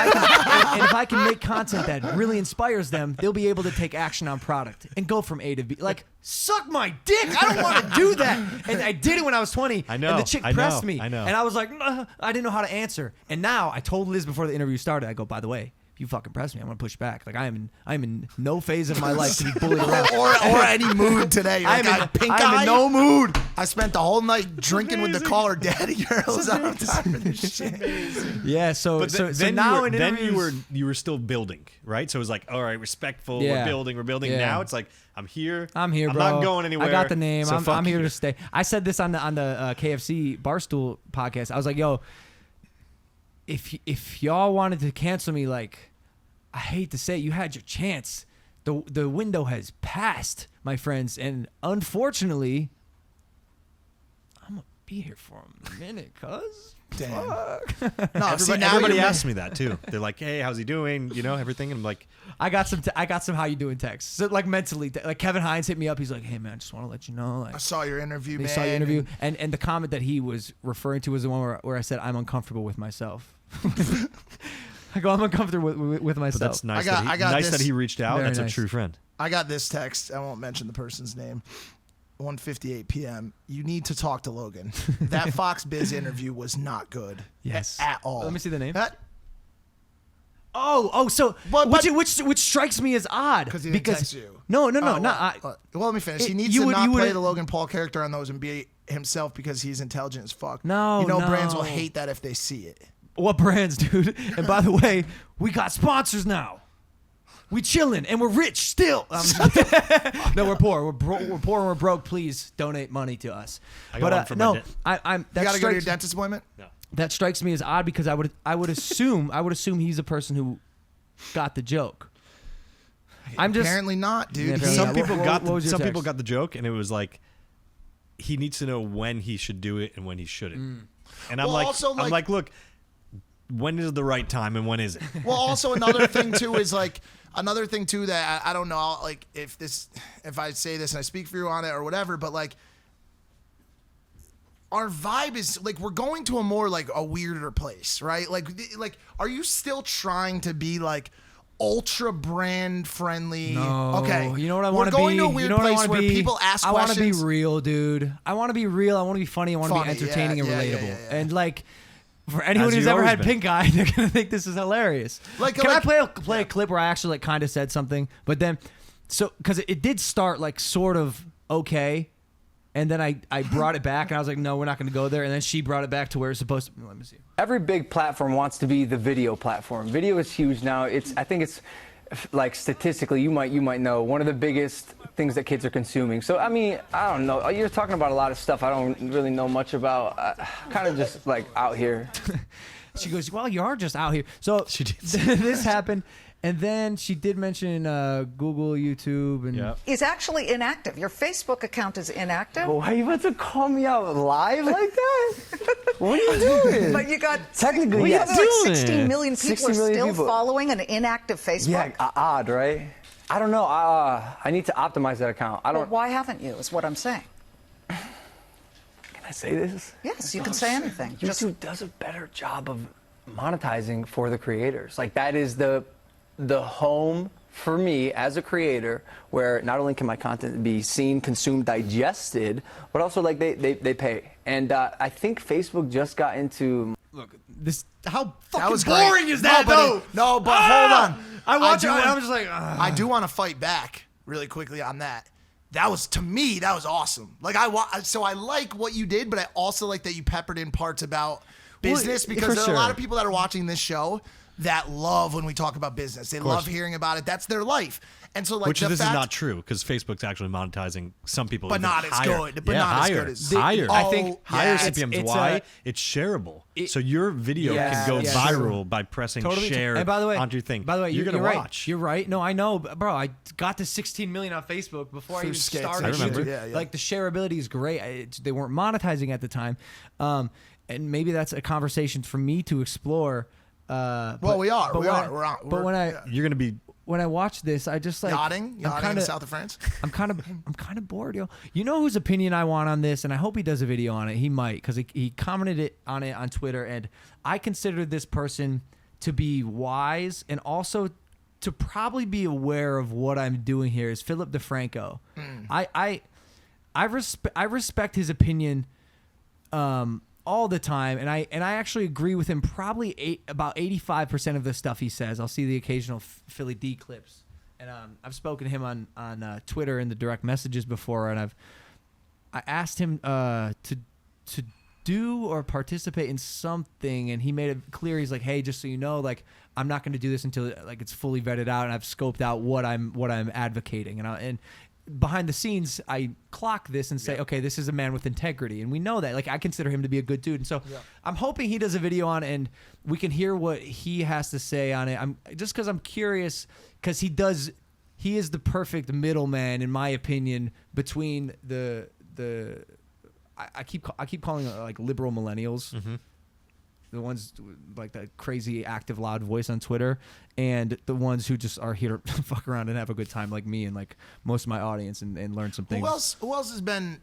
if I can make content that really inspires them, they'll be able to take action on product and go from A to B. Like, suck my dick. I don't want to do that. And I did it when I was 20. I know, And the chick I pressed know, me. I know. And I was like, I didn't know how to answer. And now I told Liz before the interview started, I go, by the way, if you fucking press me, I'm gonna push back. Like I'm in no phase of my life to be bullied around. or any mood today. Like, I have pink eye. I'm in no mood. I spent the whole night drinking with the caller daddy girls. I don't have time for this shit. Yeah, so But so then, now you were, in then interviews, you were still building, right? So it was like, all right, respectful. Yeah. We're building. Yeah. Now it's like, I'm here. I'm here, I'm bro. not going anywhere. I got the name. So fuck I'm here you. to stay. I said this on the KFC Barstool podcast. I was like, yo, if y'all wanted to cancel me, like, I hate to say it, you had your chance. The window has passed, my friends, and unfortunately, I'm gonna be here for a minute, cuz. Damn. Fuck. No, see, now Everybody you're- asks me that too. They're like, hey, how's he doing? You know, everything. And I'm like, I got some how you doing texts. So like mentally, like Kevin Hines hit me up. He's like, hey man, I just want to let you know, like, I saw your interview, they man. saw your interview, and the comment that he was referring to was the one where I said I'm uncomfortable with myself. I go, I'm uncomfortable with But myself. that's nice. I got nice this. that he reached out. Very That's nice. a true friend. I got this text. I won't mention the person's name. 1:58 p.m. You need to talk to Logan. That Fox Biz interview was not good. Yes. At all. Let me see the name. That- So But- which strikes me as odd 'Cause he didn't because text you. No, Oh, not. well, let me finish. He It- needs you to would- not you play would- the Logan Paul character on those and be himself because he's intelligent as fuck. No, you know brands will no. hate that if they see it. What brands, dude? And by the way, we got sponsors now. We chilling and we're rich still. No, we're poor. We're poor and we're broke. Please donate money to us. I got one for my no, dent. I'm. You That got to go to your strikes, dentist appointment. that strikes me as odd because I would assume he's a person who got the joke. I'm just Apparently not, dude. Yeah, He- apparently Some not. people What- got what was your some people text? got the joke, and it was like he needs to know when he should do it and when he shouldn't. And I'm Well, like, also, I'm like- like, look, when is the right time and when isn't? Well, also another thing too is like another thing too that I don't know like if I say this and I speak for you on it or whatever, but like our vibe is like we're going to a more like a weirder place, right? Like are you still trying to be like ultra brand friendly? No. Okay. You know what I We're want to be? going to a weird you know what I place wanna where be? people ask I want to questions. be real, dude. I want to be real. I want to be funny. I want to be Funny, entertaining yeah, and yeah, relatable. yeah, yeah. And like, for anyone As who's you've ever always had been. pink eye, they're gonna think this is hilarious. Like- Can like- I play a clip where I actually like kind of said something, but then because it did start like sort of okay, and then I brought it back and I was like, no, we're not gonna go there, and then she brought it back to where it's supposed to. Let me see. Every big platform wants to be the video platform. Video is huge now. I think it's like statistically, you might know one of the biggest things that kids are consuming. So I mean, I don't know. You're talking about a lot of stuff I don't really know much about. Kind of just like out here. She goes, well, you are just out here. So She did this happened, and then she did mention Google, YouTube, and Yeah. Is actually inactive. Your Facebook account is inactive. Well, why are you about to call me out live like that? What are you doing? But you got Technically, you yes. have like Doing? 16 million people 16 are million still people. following an inactive Facebook. Yeah, odd, right? I don't know. I need to optimize that account. I Well, don't. why haven't you? Is what I'm saying. Can I say this? Yes, you can say anything. Just YouTube does a better job of monetizing for the creators. Like that is the home for me as a creator, where not only can my content be seen, consumed, digested, but also like they pay. And I think Facebook just got into. look, this how That fucking was great. boring is that? No, but though? no, but hold on. I watch it do and want- I'm just like, I do want to fight back really quickly on that. That was, to me, that was awesome. Like so I like what you did, but I also like that you peppered in parts about business for because there are a lot sure. of people that are watching this show that love when we talk about business. They love hearing about it. That's their life. And so like Which the this fact, is not true because Facebook's actually monetizing some people, But even not as higher. good. But yeah, not as higher, good as- higher. Oh, I think Higher yeah. CPMs. it's Why? It's shareable. So your video Yes, can go yes. viral by pressing totally share and by the way, onto your thing. By the way, you're gonna right. watch. You're right. No, I know, bro. I got to 16 million on Facebook before I Through even skits, started. I remember. YouTube. Yeah. Like the shareability is great. They weren't monetizing at the time, and maybe that's a conversation for me to explore. Well, we are. But We when are. I- We're on. But when I yeah. You're gonna be. when I watch this, I just like Yachting in the south of France. I'm kind of bored, yo. You know whose opinion I want on this, and I hope he does a video on it. He might, because he commented on it on Twitter, and I consider this person to be wise and also to probably be aware of what I'm doing here. Is Philip DeFranco? I respect his opinion all the time, and I actually agree with him probably about 85% of the stuff he says. I'll see the occasional Philly D clips, and I've spoken to him on Twitter in the direct messages before, and I asked him to do or participate in something, and he made it clear. He's like, hey, just so you know, like I'm not going to do this until like it's fully vetted out and I've scoped out what I'm advocating, and behind the scenes, I clock this and say, okay, this is a man with integrity. And we know that. Like, I consider him to be a good dude. And so I'm hoping he does a video on it and we can hear what he has to say on it. Just because I'm curious, because he is the perfect middleman, in my opinion, between I keep calling it like liberal millennials. Mm-hmm. The ones like that crazy active loud voice on Twitter, and the ones who just are here to fuck around and have a good time, like me and like most of my audience, and learn some things. Who else has been,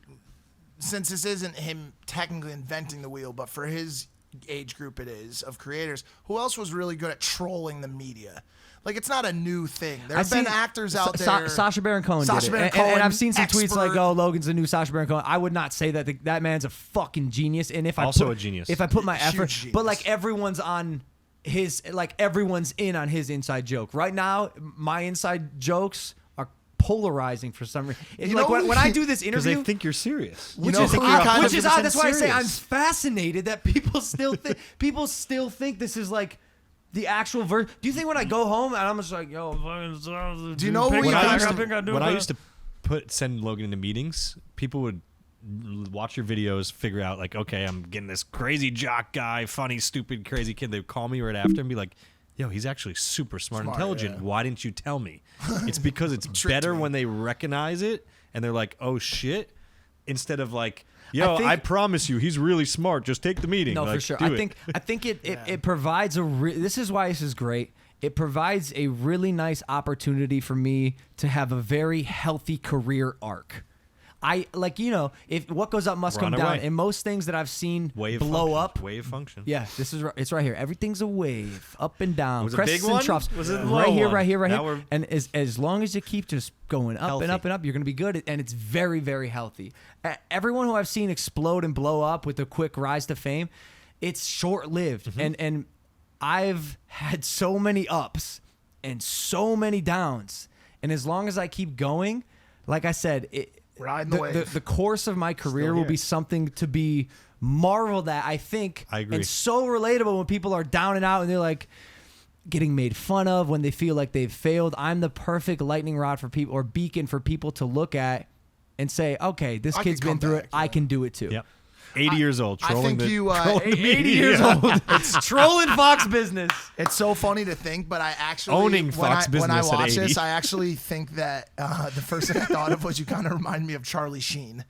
since this isn't him technically inventing the wheel, but for his age group it is of creators. Who else was really good at trolling the media? Like, it's not a new thing. There have been actors out there. Sacha Baron Cohen did it. And I've seen some tweets like, "Oh, Logan's the new Sacha Baron Cohen." I would not say that. That man's a fucking genius. And if a genius. If I put my effort, genius. but like everyone's on his, like everyone's in on his inside joke right now. My inside jokes are polarizing for some reason. Like when I do this Because interview, they think you're serious. which know is who odd. kind Which of is odd. That's why I say I'm serious. fascinated that people still think this is like the actual version. Do you think when I go home and I'm just like, yo, Do you know who When you I guys- used to send Logan into meetings, people would watch your videos, figure out like, okay, I'm getting this crazy jock guy, funny, stupid, crazy kid. They'd call me right after and be like, yo, he's actually super smart, intelligent. yeah. Why didn't you tell me? It's because it's Tricked better me. when they recognize it and they're like, oh shit, instead of like, yo, I promise you, he's really smart. Just take the meeting. No, like, for sure. do I it. think it provides this is why this is great. It provides a really nice opportunity for me to have a very healthy career arc. I like, if what goes up must We're come on our down. way. And most things that I've seen wave blow function. up. Wave function. Yeah, it's right here. Everything's a wave, up and down, Was it a crests big and one? troughs. Was it a right low here, one? right here, right Now here. we're- And as long as you keep just going up Healthy. and up and up, you're gonna be good. And it's very, very healthy. Everyone who I've seen explode and blow up with a quick rise to fame, it's short lived. And I've had so many ups and so many downs. And as long as I keep going, like I said, Riding the wave. the course of my career will here. be something to be marveled at, I think. I agree. And so relatable when people are down and out and they're like getting made fun of when they feel like they've failed. I'm the perfect lightning rod for people, or beacon for people to look at and say, okay, this I kid's can been come through back, it. I can do it too. Yep. 80 years old. I Trolling think the, you, trolling the 80 media. years old. It's trolling Fox business. It's so funny to think, but I actually Owning when Fox when I business at watch 80. this, I actually think that the first thing I thought of was you kind of remind me of Charlie Sheen.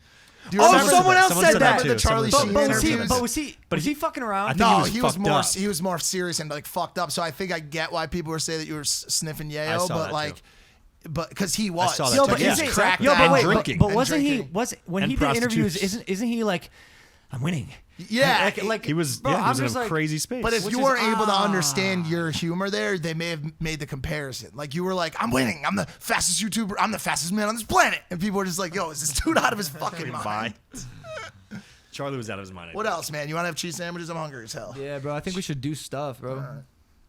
Do you Oh, remember someone that? else said that. Remember the Charlie Someone Sheen said that. interviews? Was he fucking around? I think No, he was fucked up. He was more serious and like fucked up. So I think I get why people were saying that you were sniffing yayo, saw but that like, too. but because he was. saw that Yo, too. but Yeah. isn't cracked yo, that. but And wait, drinking. but And wasn't drinking. when And he did interviews? prostitution. Isn't he like, I'm winning? Yeah, like He was, bro, yeah, he I'm was in just a like, crazy space. But if Which you is- weren't able to understand your humor there, they may have made the comparison. Like you were like, I'm winning. I'm the fastest YouTuber. I'm the fastest man on this planet. And people were just like, yo, is this dude out of his fucking mind? Charlie was out of his mind. What else, man? You want to have cheese sandwiches? I'm hungry as hell. Yeah, bro. I think we should do stuff, bro.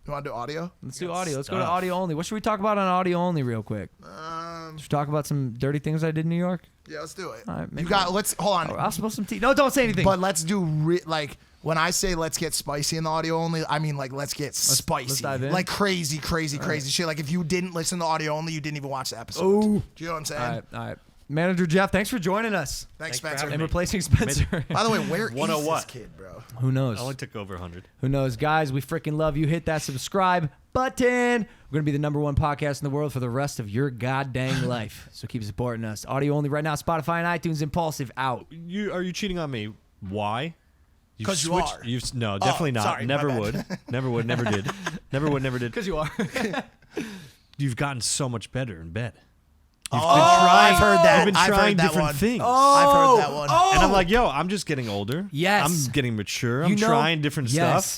You want to do audio? Let's do audio. Let's go to stuff. audio only. What should we talk about on audio only, real quick? Should we talk about some dirty things I did in New York? Yeah, let's do it. All right, You maybe- got. Let's hold on. I'll spill some tea. No, don't say anything. But let's do like when I say let's get spicy in the audio only, I mean like let's get spicy, dive in. like crazy shit. Like if you didn't listen to audio only, you didn't even watch the episode. Ooh. Do you know what I'm saying? all right. Manager Jeff, thanks for joining us Thanks, for Spencer. having and me. replacing Spencer. By the way, where is 101. this kid, bro? Who knows? I only took over 100. Who knows? Guys, we freaking love you. Hit that subscribe button. We're going to be the #1 podcast in the world for the rest of your goddamn life. So keep supporting us. Audio only right now, Spotify and iTunes. Impulsive out. Are you cheating on me? Why? 'Cause you are. No, definitely not. sorry, Never my would. bad. Never would. Never did. Never would. Never did. Because you are. You've gotten so much better in bed. You've I've heard that. You've been I've heard trying that different one. things. I've heard that one. Oh. And I'm like, yo, I'm just getting older. Yes. I'm getting mature. I'm You know- trying different Yes. stuff.